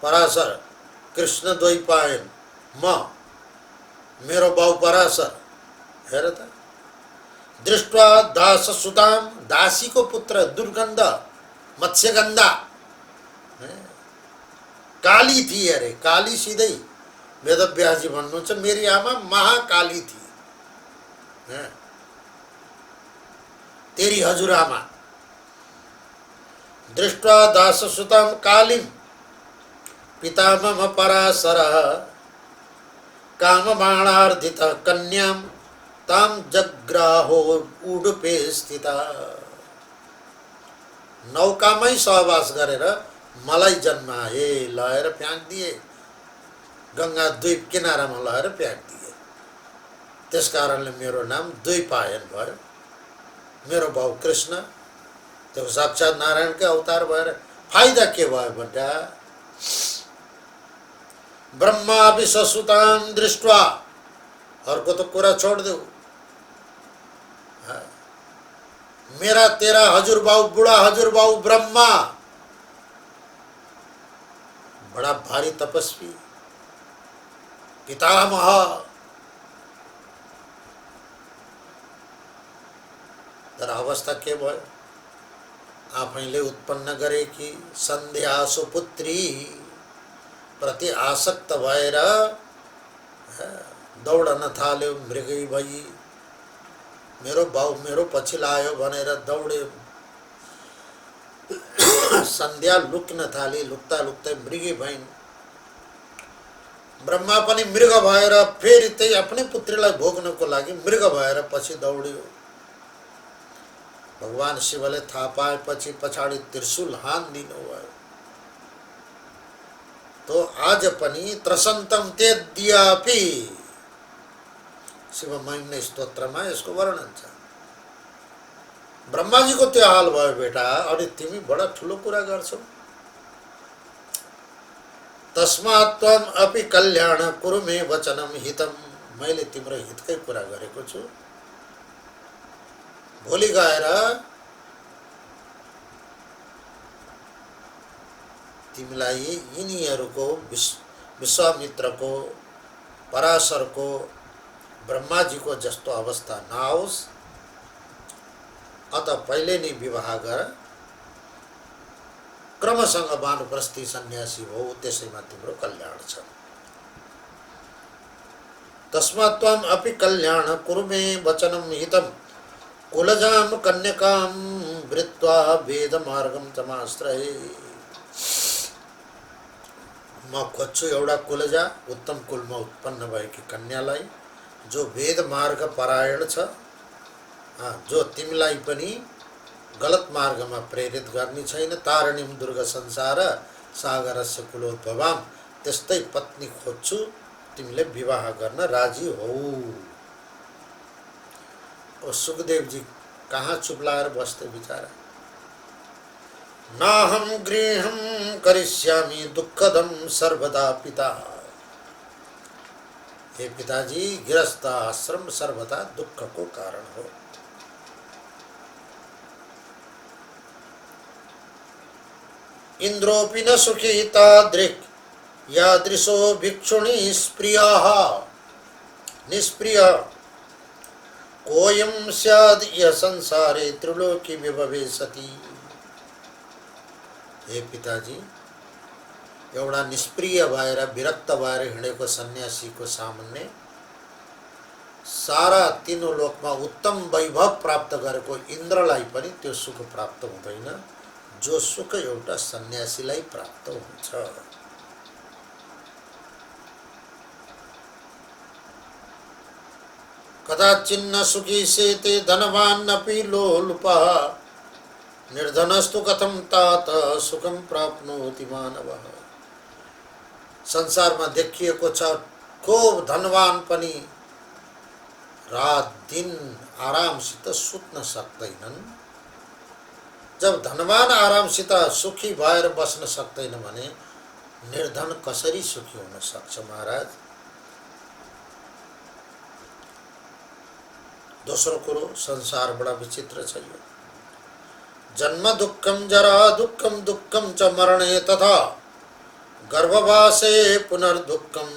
पराशर कृष्ण द्वैपायन, म मेरो बाउ पराशर। हेर त, दृष्ट्वा दाससुतां, दासीको पुत्र, दुर्गन्ध मत्स्यगन्धा, काली थिए अरे। काली सिधै वेदव्यासजी भन्नुहुन्छ मेरी आमा महाकाली थिए, तेरी हजुरआमा। दृष्ट्वा दाससुतां कालीं पिता मम पराशरः कामबाणार्धित कन्यां तां जग्राहो उडुपे स्थिता। नौकामै सहवास गरेर मलाई जन्माए, लगाएर फ्याँक्दिए, गंगा द्वीप किनारामा लगाएर फ्याँक्दिए। त्यस कारणले मेरो नाम द्वैपायन भयो। मेरो बाउ कृष्ण त्यो साक्षात नारायणकै अवतार भएर फाइदा के भयो बेटा? ब्रह्मा विश्वसुतां दृष्ट्वा, अर्को त कुरा छोड देऊ, मेरा तेरा हजुरबाउ, बुढा हजुरबाउ ब्रह्मा बड़ा भारी तपस्वी, पितामह, तर अवस्था के भयो? आफैले उत्पन्न गरेकी सन्ध्या सुपुत्री प्रति आसक्त भएर दौडन थाल्यो मृगै भई। मेरो बाउ मेरो पछि लायो भनेर दौड्यो। सन्ध्या लुक्न थाली, लुक्ता लुक्दै मृगी भइन्। ब्रह्मा पनि मृग भएर फेरि त्यही आफ्नै पुत्रीलाई भोग्नको लागि मृग भएर पछि दौड्यो। भगवान शिवले थाहा पाएपछि पछाडि त्रिशूल हान्दिनु भयो। तो आज पनि त्रसन्तम तेद्यापि शिव महिम्न स्तोत्रमा यसको वर्णन छ। ब्रह्माजीको त्यो हाल भयो बेटा, अनि तिमी बडा ठुलो कुरा गर्छौ। तस्मात् त्वम् अपि कल्याण कुरु मे वचनम हितम। मैले तिम्रो हितकै कुरा गरेको छु। भोलि गएर तिमीलाई यिनीहरूको, विश्वामित्रको, पराशरको, ब्रह्माजीको जस्तो अवस्था नआओस्, अत पहिले नै विवाह गर, क्रमसँग वानप्रस्थी सन्यासी हो, त्यसैमा तिम्रो कल्याण छ। तस्मात् त्वम् अपि कल्याण कुरु मे वचनम हितम कुलजाम कन्यकाम वृत्वा वेद मार्गम तमाश्रये। म खोज्छु एउटा कुलजा, उत्तम कुलमा उत्पन्न भएकी कन्यालाई, जो वेद मार्ग परायण छ, जो तिमीलाई पनि गलत मार्गमा प्रेरित गर्ने छैन। तारणिम दुर्ग संसार सागरस्य कुलोद्भवाम। त्यस्तै पत्नी खोज्छु, तिमीले विवाह गर्न राजी हौ। और सुखदेव जी कहाँ चुप लाएर बस्थे बिचारा। नाहम गृहं करिष्यामि दुःखदं सर्वदा पिता। हे पिताजी, गृहस्थ आश्रम सर्वदा दुख को कारण हो। इंद्रोपि न सुखी तादृक् यादृशो भिक्षुणी स्प्रियाः निष्प्रियः कोयम स्याद् यः संसारे त्रिलोकी विभवे सती। हे पिताजी, एउटा निष्प्रिय भएर विरक्त भएर हिँडेको सन्यासीको सामुन्ने सारा तीनों लोकमा उत्तम वैभव प्राप्त गरेको इन्द्रलाई पनि त्यो सुख प्राप्त हुँदैन, जो सुख एउटा सन्यासीलाई प्राप्त हुन्छ। कदाचिन्न सुखी सेते धनवान्नपि लोलुपः निर्धनस्तु कथं तात सुखं प्राप्नोति मानवः। संसारमा देखिएको छ खूब धनवान पनि रात दिन आरामसित सुत्न सक्दैनन्। जब धनवान आरामसित सुखी भएर बस्न सक्दैन भने निर्धन कसरी सुखी हुन सक्छ महाराज? दोस्रो कुरो, संसार बडा विचित्र छ यो। जन्म दुःखम जरा दुःखम दुःखम च मरणे तथा गर्भवासे पुनर्दुःखम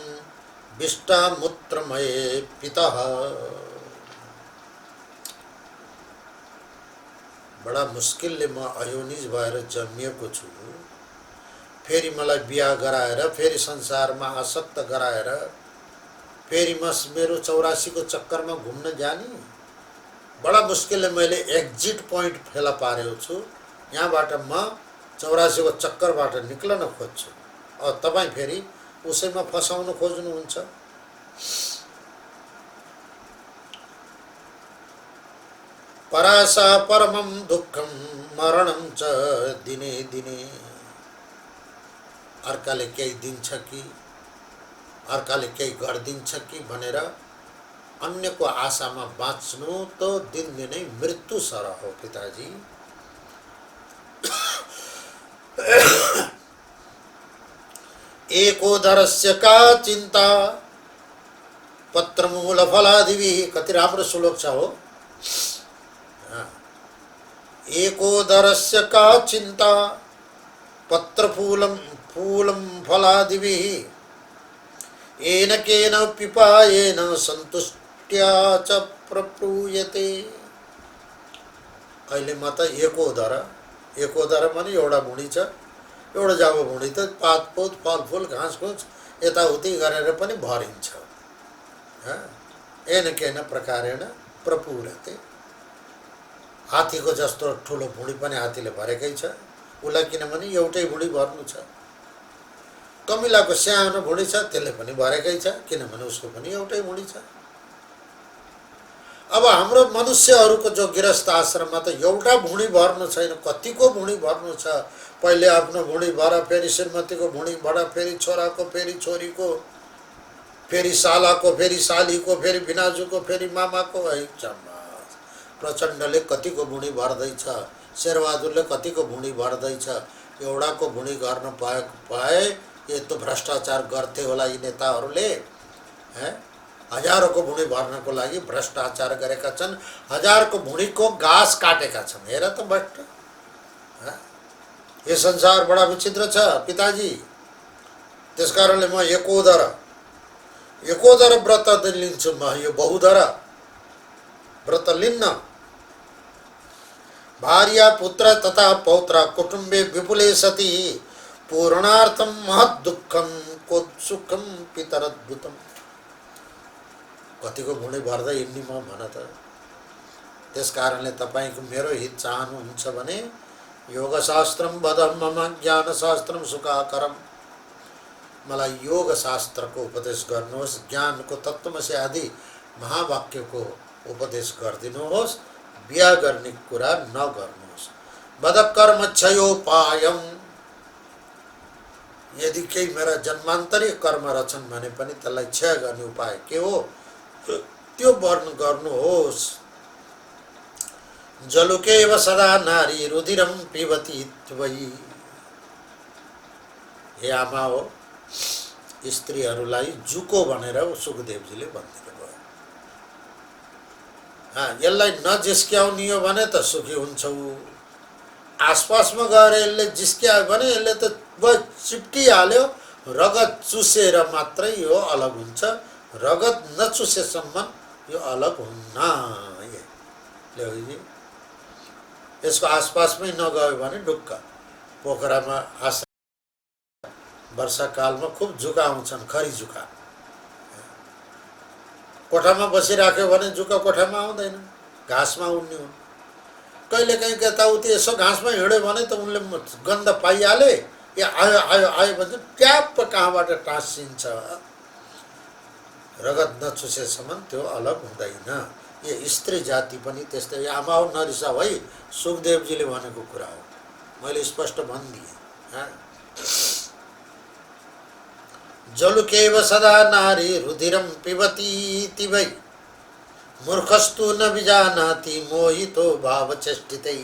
विष्टामूत्रमये पितः। बडा मुस्किलले म अयोनिज भएर जन्मिएको छु, फेरि मलाई बिहा गराएर फेरि संसारमा आसक्त गराएर फेरि म मेरो 84 को चक्करमा घुम्न जाने। बडा मुस्किलले मैले एक्जिट पोइन्ट फेला पारेको छु। यहाँबाट म 84 को चक्करबाट निक्लन खोज्छु। अब तपाईँ फेरि उसैमा फसाउन खोज्नुहुन्छ। परासा परमं दुःखम मरणं च दिने दिने। अर्काले केही दिन्छ कि अर्काले केही गरिदिन्छ कि भनेर अन्यको आशामा बाँच्नु त दिनदिनै मृत्यु सरह हो पिताजी। एकोदरस्य का चिन्ता पत्रमूल फलादिभिः। कति राम्रो श्लोक छ हो। एकोदरस्य का चिन्ता पत्रफूलं फूलं फलादिभिः येन केन पिपायेन सन्तुष्ट्या च प्रप्रूयते। अहिले म त एकोदर भने एउटा भुँडी छ, एउटा जाबो भुँडी त पातपोत फलफुल घाँसघुस यताउति गरेर पनि भरिन्छ। येन केन प्रकारेण प्रपूर्यते। हात्तीको जस्तो ठुलो भुँडी पनि हात्तीले भरेकै छ, उसलाई किनभने एउटै भुँडी भर्नु छ। कमिलाको सानो भुँडी छ, त्यसले पनि भरेकै छ, किनभने उसको पनि एउटै भुँडी छ। अब हाम्रो मनुष्यहरूको जो गृहस्थ आश्रममा त एउटा भुँडी भर्नु छैन, कतिको भुँडी भर्नु छ। पहिले आफ्नो भुँडी भर, फेरि श्रीमतीको भुँडी भर, फेरि छोराको, फेरि छोरीको, फेरि सालाको, फेरि सालीको, फेरि भिनाजुको, फेरि मामाको। है प्रचण्डले कतिको भुँडी भर्दैछ, शेरबहादुरले कतिको भुँडी भर्दैछ। एउटाको भुँडी गर्न पाए यस्तो भ्रष्टाचार गर्थे होला यी नेताहरूले। हजारौंको भुँडी भर्नको लागि भ्रष्टाचार गरेका छन्, हजारको भुँडीको घाँस काटेका छन्। हेर त भ्रष्ट। यो संसार बडा विचित्र छ पिताजी। त्यसकारणले म एकोदर व्रत लिन्छु। म यो बहुदर व्रत लिन्न। भार्या पुत्र तथा पौत्र कुटुम्बे विपुले सति पूर्णार्थम महत् दुःखम कोत्सुखम पितरद्भुतम। कतिको भुँडी भर्दै हिँड्ने म भन त। त्यसकारणले तपाईको मेरो हित चाहनुहुन्छ भने योगशास्त्रम वदं मम ज्ञानशास्त्रम सुखाकरम। मलाई योग शास्त्रको उपदेश गर्नुहोस्, ज्ञानको तत्त्वमसि आदि महावाक्यको उपदेश गरिदिनुहोस्। बिहा गर्ने कुरा नगर्नुहोस्। वद कर्मक्षयोपायम। यदि केही मेरा जन्मान्तरीय कर्म रचन भने पनि त्यसलाई क्षय गर्ने उपाय के हो त्यो वर्णन गर्नुहोस्। जलुकेव सदा नारी रुधिरम पिबती त्वयि। हे आमा हो, स्त्रीहरूलाई जुको भनेर सुखदेवजीले भन्दिनु भयो। यसलाई नजिस्क्याउने हो भने त सुखी हुन्छौ। आसपासमा गएर यसले जिस्क्यायो भने यसले त चिप्टिहाल्यो। रगत चुसेर मात्रै यो अलग हुन्छ, रगत नचुसेसम्म यो अलग हुन्न। यसको आसपासमै नगयो भने ढुक्क पोखरामा वर्षाकालमा खुब जुका आउँछन्, खरी जुका। कोठामा बसिराख्यो भने जुका कोठामा आउँदैन, घाँसमा उड्ने हुन्। कहिले कहीँ यताउति यसो घाँसमा हिँड्यो भने त उनले गन्ध पाइहाले, या आयो आयो आयो भन्छ, ट्याप कहाँबाट टाँसिन्छ। रगत नचुसेसम्म त्यो अलग हुँदैन। यो स्त्री जाति पनि त्यस्तै। आमा हो नरिसाऊ है, सुखदेवजीले भनेको कुरा हो, मैले स्पष्ट भनिदिएँ। जलुकेव सदा नारी रुधिरम पिबती तिवै मूर्खस्तु न विजानाति मोहितो भावचेष्टितै।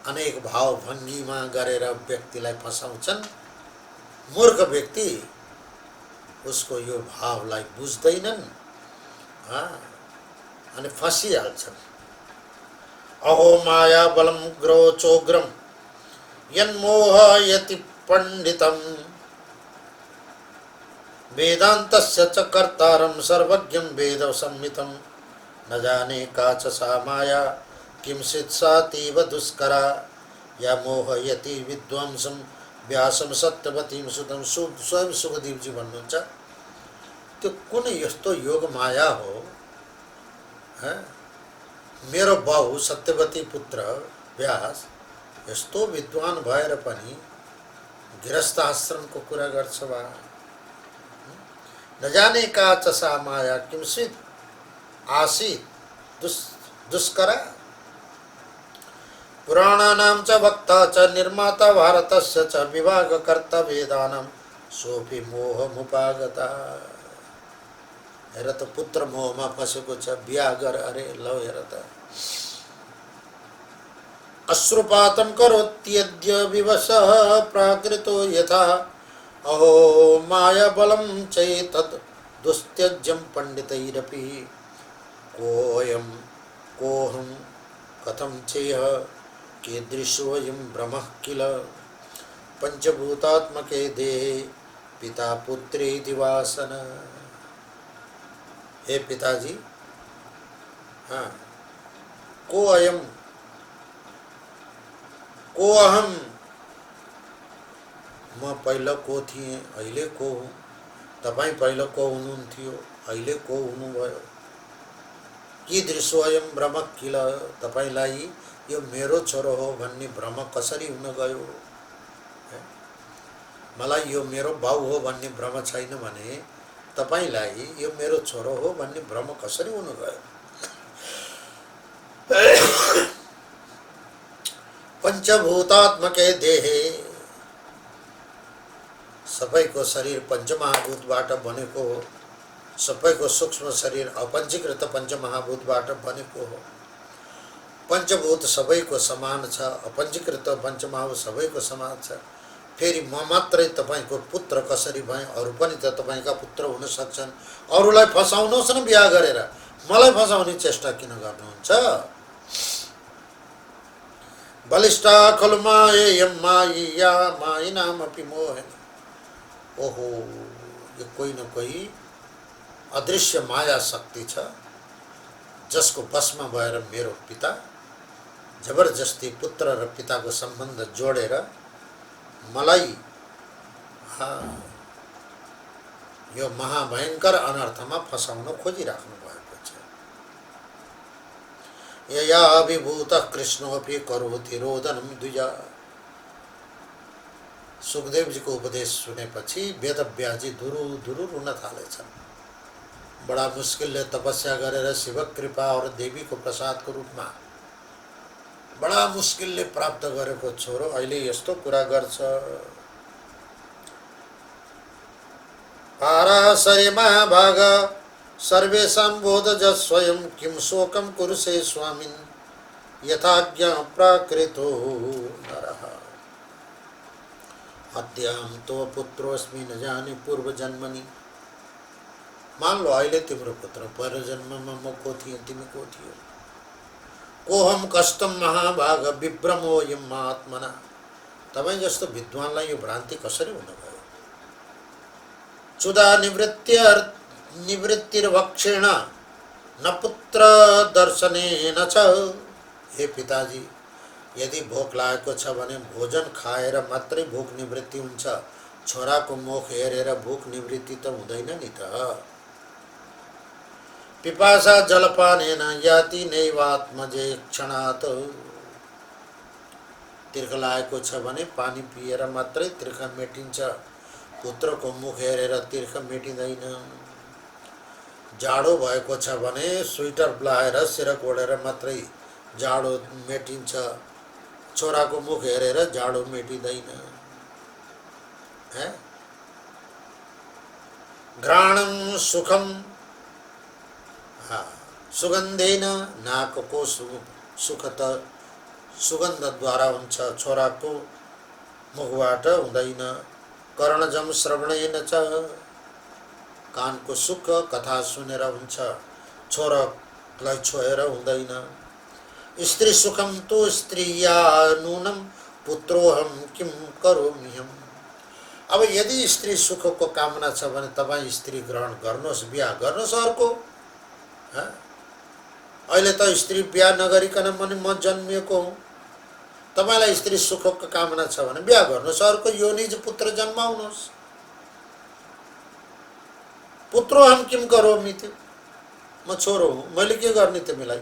अनेक भाव भङ्गीमा गरेर व्यक्तिलाई फसाउँछन्। मूर्ख व्यक्ति उसको यो भावलाई बुझ्दैनन् अनि फसिहाल्छन्। अहो माया बलम ग्रोचोग्रम यन्मोहयति पंडितम वेदान्तस्य च कर्तारं सर्वज्ञं वेद संहितं न जाने का च सा माया किंचित् सातीव दुष्करा या मोहयति विद्वांसं व्यासं सत्यवतीं सुतं। स्वयं सुखदेव जी भन्नुहुन्छ त्यो कुन यस्तो योग माया हो मेरो बाउ सत्यवती पुत्र व्यास यस्तो विद्वान भएर पनि गृहस्थ आश्रमको कुरा गर्छ वा। न जाने का च सा माया किंचित् आसीत् दुष्करा। पुराणानां च वक्ता च निर्माता भारतस्य च विभागकर्ता वेदानां सोऽपि मोहमुपागता। हेर त पुत्र मोहमा फसेको छ, बिहा गर अरे लौ हेर त। अश्रुपातं करोत्यद्य विवशः प्राकृतो यथा अहो माया बलं चैतत् दुस्त्यज्यं पंडितैरपि कोऽयं कोऽहं कथं चेह कीदृशोऽयं ब्रह्मः किल पंचभूतात्मके देहे पिता पुत्रेति वासना। हे पिताजी, हाँ, कोऽयं को अहम, म पहिला को थिएँ अहिले को हुँ, तपाईँ पहिला को हुनुहुन्थ्यो अहिले को हुनुभयो। कीदृशोऽयं ब्रह्म किल, तपाईलाई यो मेरो छोरो हो भन्ने भ्रम कसरी हुन गयो। मलाई यो मेरो बाउ हो भन्ने भ्रम छैन भने तपाईलाई यो मेरो छोरो हो भन्ने भ्रम कसरी हुन गयो। पंचभूतात्मके देहे, सबैको शरीर पंचमहाभूतबाट बनेको हो। सबैको सूक्ष्म शरीर अपञ्चीकृत पंचमहाभूतबाट बनेको हो। पंचभूत सबैको समान छ, अपञ्चीकृत पंचमहाभूत सबैको समान छ। फेरि म मात्रै तपाईको पुत्र कसरी भए, अरू पनि त तपाईका पुत्र हुन सक्छन्। अरूलाई फसाउनुहोस् न बिहा गरेर, मलाई फसाउने चेष्टा किन गर्नुहुन्छ। बलिष्ठा खलु मायेयं मायिया मायिनामपि मोहेन। ओहो, यो कोही न कोही अदृश्य माया शक्ति छ जसको बसमा भएर मेरो पिता जबरजस्ती पुत्र र पिताको सम्बन्ध जोडेर मलाई यो महाभयंकर अनर्थमा फसाउन खोजिराख्नु भएको छ। यया विभूतः कृष्णोऽपि करोति रोदनं द्विजा। सुखदेव जी को उपदेश सुनेपछि वेदव्यास जी धुरु धुरु रुन थालेछन्। बडा मुस्किलले तपस्या गरेर शिव कृपा और देवी को प्रसाद को रूपमा बडा मुस्किलले प्राप्त गरेको छोरो अहिले यस्तो कुरा गर्छ। पाराशरे महाभाग सर्वेषां बोधज स्वयं किं शोकं कुरुषे स्वामिन् यथाज्ञा प्राकृतो नरः। अद्याम तो पुत्रोस्मि न जाने पूर्व जन्मनि। मान लो अहिले तिम्रो पुत्र, पर जन्ममा म को थिएँ तिमी को थियौ। कोहम कष्टम महाभाग विभ्रमोऽयं महात्मना। तपाईं जस्तो विद्वानलाई यो भ्रान्ति कसरी हुन गयो। क्षुधा निवृत्तिर्भक्षेण न पुत्र दर्शनेन छ। हे पिताजी, यदि भोक लागेको छ भने भोजन खाएर मात्रै भोक निवृत्ति हुन्छ। छोराको मुख हेरेर भोक निवृत्ति त हुँदैन नि त। पिपासा जलपानेन याति नैवात्मजे क्षणात्। तिर्ख लागेको छ भने पानी पिएर मात्रै तिर्ख मेटिन्छ। पुत्रको मुख हेरेर तिर्ख मेटिँदैन। जाडो भएको छ भने स्वेटर लगाएर सिरक ओढेर मात्रै जाडो मेटिन्छ। छोराको मुख हेरेर जाडो मेटिँदैन। घ्राणं सुखम सुगन्धेन नाकको सुखत सुगन्धद्वारा हुन्छ, छोराको मुखबाट हुँदैन। कर्णजम श्रवणेन च कानको सुख कथा सुनेर हुन्छ, छोरालाई छोएर हुँदैन। स्त्री सुखम तो स्त्रीया नूनम पुत्रोहम किम करोम्यहम। अब यदि स्त्री सुखको कामना छ भने तपाईँ स्त्री ग्रहण गर्नुहोस्, बिहा गर्नुहोस् अर्को। अहिले त स्त्री बिहा नगरिकन पनि म जन्मिएको हुँ। तपाईलाई स्त्री सुखको कामना छ भने बिहा गर्नुहोस्, अर्को योनिज पुत्र जन्माउनुहोस्। पुत्रोहम किम करोमि, म छोरो हुँ, मैले के गर्ने तिमीलाई।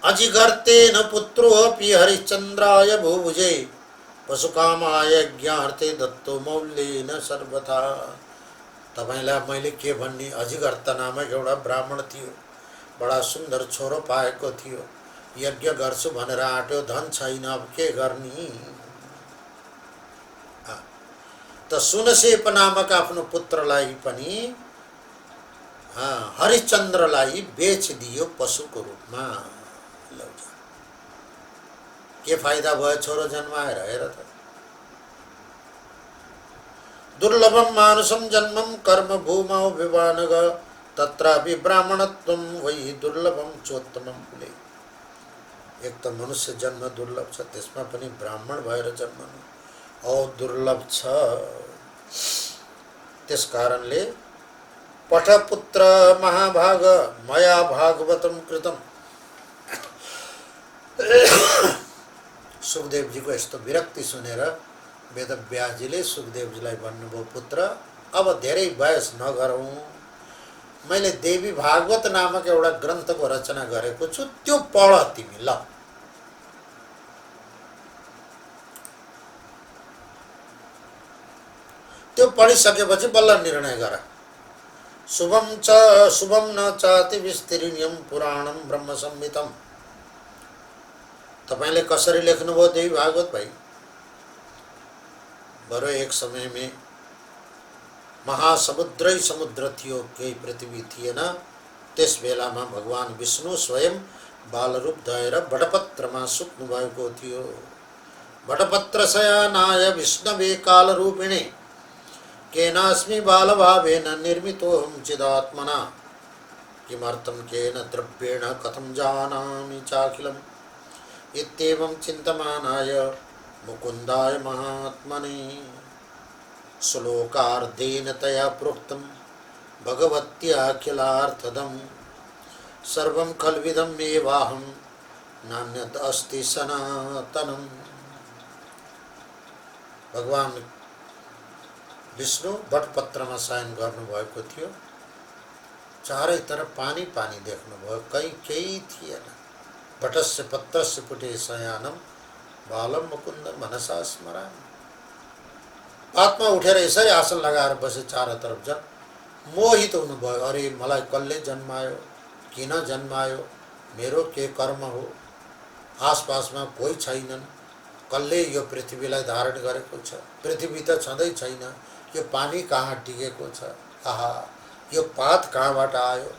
अजिगर्तेन पुत्रोऽपि हरिश्चन्द्राय भुभुजे पशुकामाय यज्ञार्थे दत्तो मौल्येन सर्वथा। तपाईलाई मैले के भन्ने, अजिगर्त नामक एउटा ब्राह्मण थियो, बडा सुन्दर छोरो पाएको थियो, यज्ञ गर्छु भनेर आट्यो, धन छैन, अब के गर्ने। त सुनसेप नामक आफ्नो पुत्रलाई पनि हरिश्चन्द्रलाई बेचिदियो पशुको रूपमा। के फाइदा भयो छोरो जन्माएर, हेर त। दुर्लभम मानुषम जन्मम कर्म भूमौ विवानग तत्रापि ब्राह्मणत्वम वही दुर्लभम चोत्तमम कुले। एक त मनुष्य जन्म दुर्लभ छ, त्यसमा पनि ब्राह्मण भएर जन्मनु औ दुर्लभ छ। त्यस कारणले पठपुत्र महाभाग मया भागवतम कृतम। सुखदेवजीको यस्तो विरक्ति सुनेर वेदव्यासजीले सुखदेवजीलाई भन्नुभयो, पुत्र अब धेरै बयस नगरौँ, मैले देवी भागवत नामक एउटा ग्रन्थको रचना गरेको छु, त्यो पढ तिमी। ल त्यो पढिसकेपछि बल्ल निर्णय गर। शुभम न चाति विस्तृण्यम पुराणम ब्रह्म संहितम। तपाईले कसरी लेख्नुभयो देवी भागवत भाइ? बरु एक समय में महासमुद्रै समुद्र थियो, केही पृथ्वी थिएन। त्यस बेलामा भगवान विष्णु स्वयं बालरूप धएर बटपत्रमा सुत्नु भएको थियो। बटपत्र शयनाय विष्णवे कालरूपिणे केनास्मि बालभावेन निर्मितोऽहं चिदात्मना किमर्थं केन द्रव्येण कथं जानामि चाखिलम् इत्येवं चिन्तमानाय मुकुन्दाय महात्मने श्लोकार्धेन तया प्रोक्तं भगवत्याखिलार्थदं सर्वं खल्विदं एवाहं नान्यत् अस्ति सनातनम्। भगवान विष्णु बटपत्रमा शयन गर्नुभएको थियो। चारैतर्फ पानी पानी देख्नुभयो, कहीँ केही थिएन। बटस्य पत्रस्य पुटे शयानम बालम मुकुन्द मनसा स्मरामि। आत्मा उठेर यसरी आसन लगाएर बसे, चारैतर्फ जन मोहित हुनुभयो। अरे मलाई कसले जन्मायो, किन जन्मायो, मेरो के कर्म हो, आसपासमा कोही छैनन्, कसले यो पृथ्वीलाई धारण गरेको छ, पृथ्वी त छँदै छैन, यो पानी कहाँ टिकेको छ, आहा यो पात कहाँबाट आयो।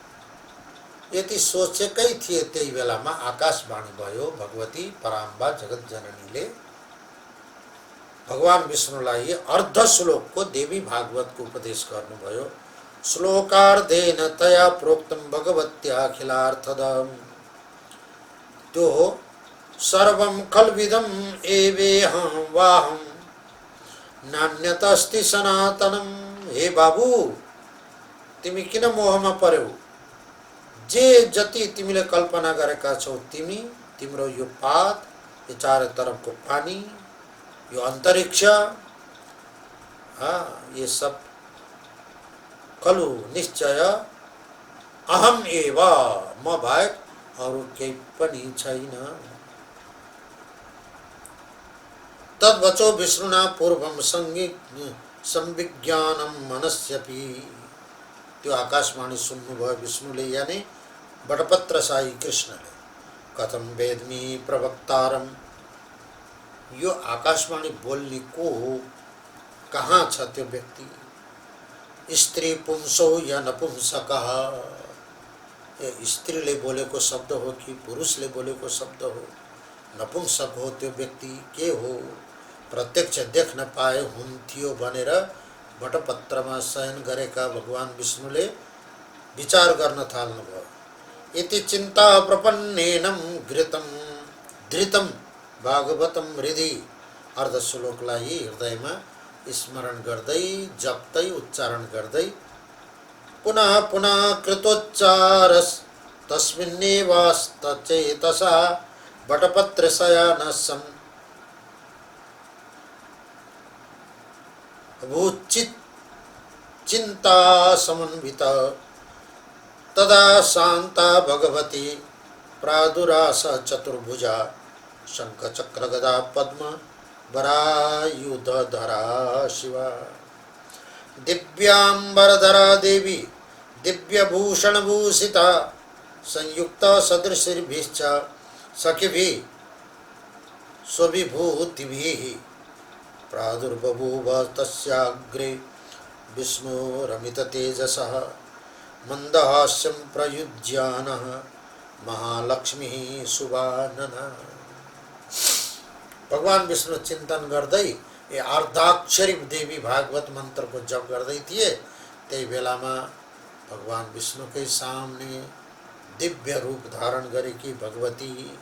यति सोचेकै थिए त्यही बेलामा आकाशवाणी भयो। भगवती पराम्बा जगत जननीले भगवान विष्णुलाई अर्ध श्लोकको देवी भागवतको उपदेश गर्नुभयो। श्लोकार्धेन तया प्रोक्तं भगवत्याखिलार्थदम्। त्यो सर्वं खल्विदम् एवेहं वाहं नान्यतस्ति सनातनम्। हे बाबु, तिमी किन मोहमा पर्यौ? जे जति तिमीले कल्पना गरेका छौ, तिम्रो यो पात, यो चारैतर्फको पानी, यो अन्तरिक्ष, ये सब खलु निश्चय अहम एव, म बाहेक अरू केही पनि छैन। तद्वचो विष्णुना पूर्वम संविज्ञानम मनस्यपि। त्यो आकाशवाणी सुन्नुभयो विष्णुले, यानी बटपत्रशाही कृष्णले। कथम वेदमी प्रवक्तारम, यो आकाशवाणी बोल्ने को हो, कहाँ छ त्यो व्यक्ति, स्त्री पुंसो या नपुंसकः, ये स्त्रीले बोलेको शब्द हो कि पुरुषले बोलेको शब्द हो, नपुंसक हो त्यो व्यक्ति के हो, प्रत्यक्ष देख्न पाए हुन्थ्यो भनेर वटपत्रमा शयन गरेका भगवान विष्णुले विचार गर्न थाल्नुभयो। इति चिन्ता प्रपन्नेनं घृतं धृतं भागवतं हृदि, अर्ध श्लोकलाई हृदयमा स्मरण गर्दै जप्दै उच्चारण गर्दै पुनः पुनः कृतोच्चारस् तस्मिन्नेवास्तचेतसा वटपत्रशयनसं अभूच्चित् चिन्ता समन्विता। तदा शांता भगवती प्रादुरास चतुर्भुजा शंखचक्रगदा पद्म वरायुधधरा शिवा। दिव्यांबरधरा देवी दिव्यभूषणभूषिता संयुक्ता सदृशिर्भिश्च सखिभिः स्वविभूतिभिः प्रादुर्बभूव तस्याग्रे विष्णुरमिततेजसः मंदहास्यं प्रयुज्यानः महालक्ष्मी सुबानना। भगवान विष्णु चिंतन गर्दै ये अर्धाक्षरी देवी भागवत मंत्र को जप गर्दै थिए, त्यही बेलामा भगवान विष्णुकै सामने दिव्य रूप धारण गरेकी भगवती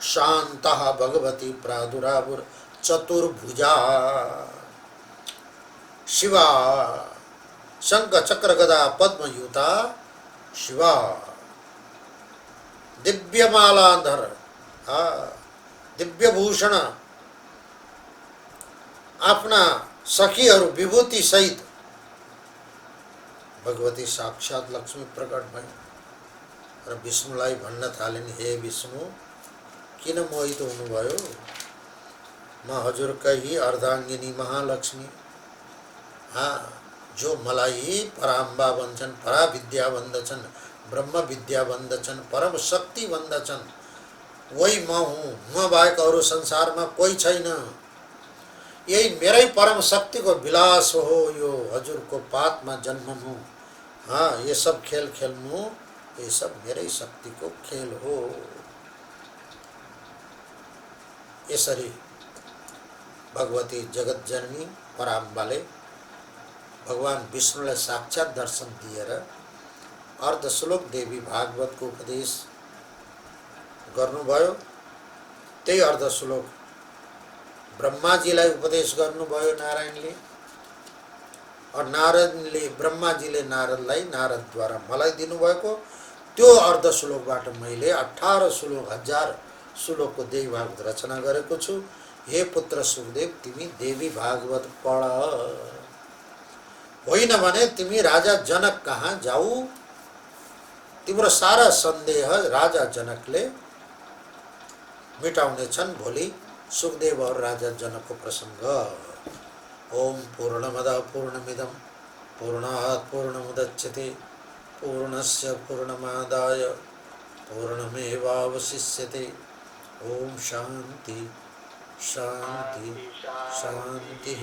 शान्तः भगवती प्रादुरावुर चतुर्भुजा शिवा शंख चक्र गदा पद्मयुता शिवा दिव्यमालाधर दिव्यभूषण आफ्ना सखीहरू विभूति सहित भगवती साक्षात लक्ष्मी प्रकट भई र विष्णुलाई भन्न थालिन्, हे विष्णु किन मोहित हुनुभयो, म हजुरकै अर्धाङ्गिनी महालक्ष्मी, जो मलाई पराम्बा भन्छन्, पराविद्या भन्दछन्, ब्रह्म विद्या भन्दछन्, परम शक्ति भन्दछन्, वही म हुँ, म बाहेक अरू संसारमा कोही छैन। यही मेरै परम शक्ति को विलास हो यो हजुरको पातमा जन्मनु, ये सब खेल खेल्नु, ये सब मेरै शक्ति को खेल हो। यसरी भगवती जगत जननी पराम्बाले भगवान विष्णुलाई साक्षात दर्शन दिएर अर्ध श्लोक देवी भागवत को उपदेश गर्नुभयो। त्यही अर्ध श्लोक ब्रह्माजीलाई उपदेश गर्नुभयो नारायणले, और नारदले ब्रह्माजीले नारदलाई नारदद्वारा मलाई दिनुभएको त्यो अर्ध श्लोकबाट मैले 18 श्लोक 1000 श्लोकको देवी भागवत रचना गरेको छु। हे पुत्र सुखदेव, तिमी देवी भागवत पढ, होइन भने तिमी राजा जनक कहाँ जाऊ, तिम्रो सारा संदेह राजा जनकले मिटाउने छन् भोलि सुखदेव और राजा जनक को प्रसंग। ओम पूर्णमद पूर्णमिदं पूर्णात् पूर्णमुदच्यते पूर्णस्य पूर्णमादाय पूर्णमेवावशिष्यते। ओम शांति शांति शांति।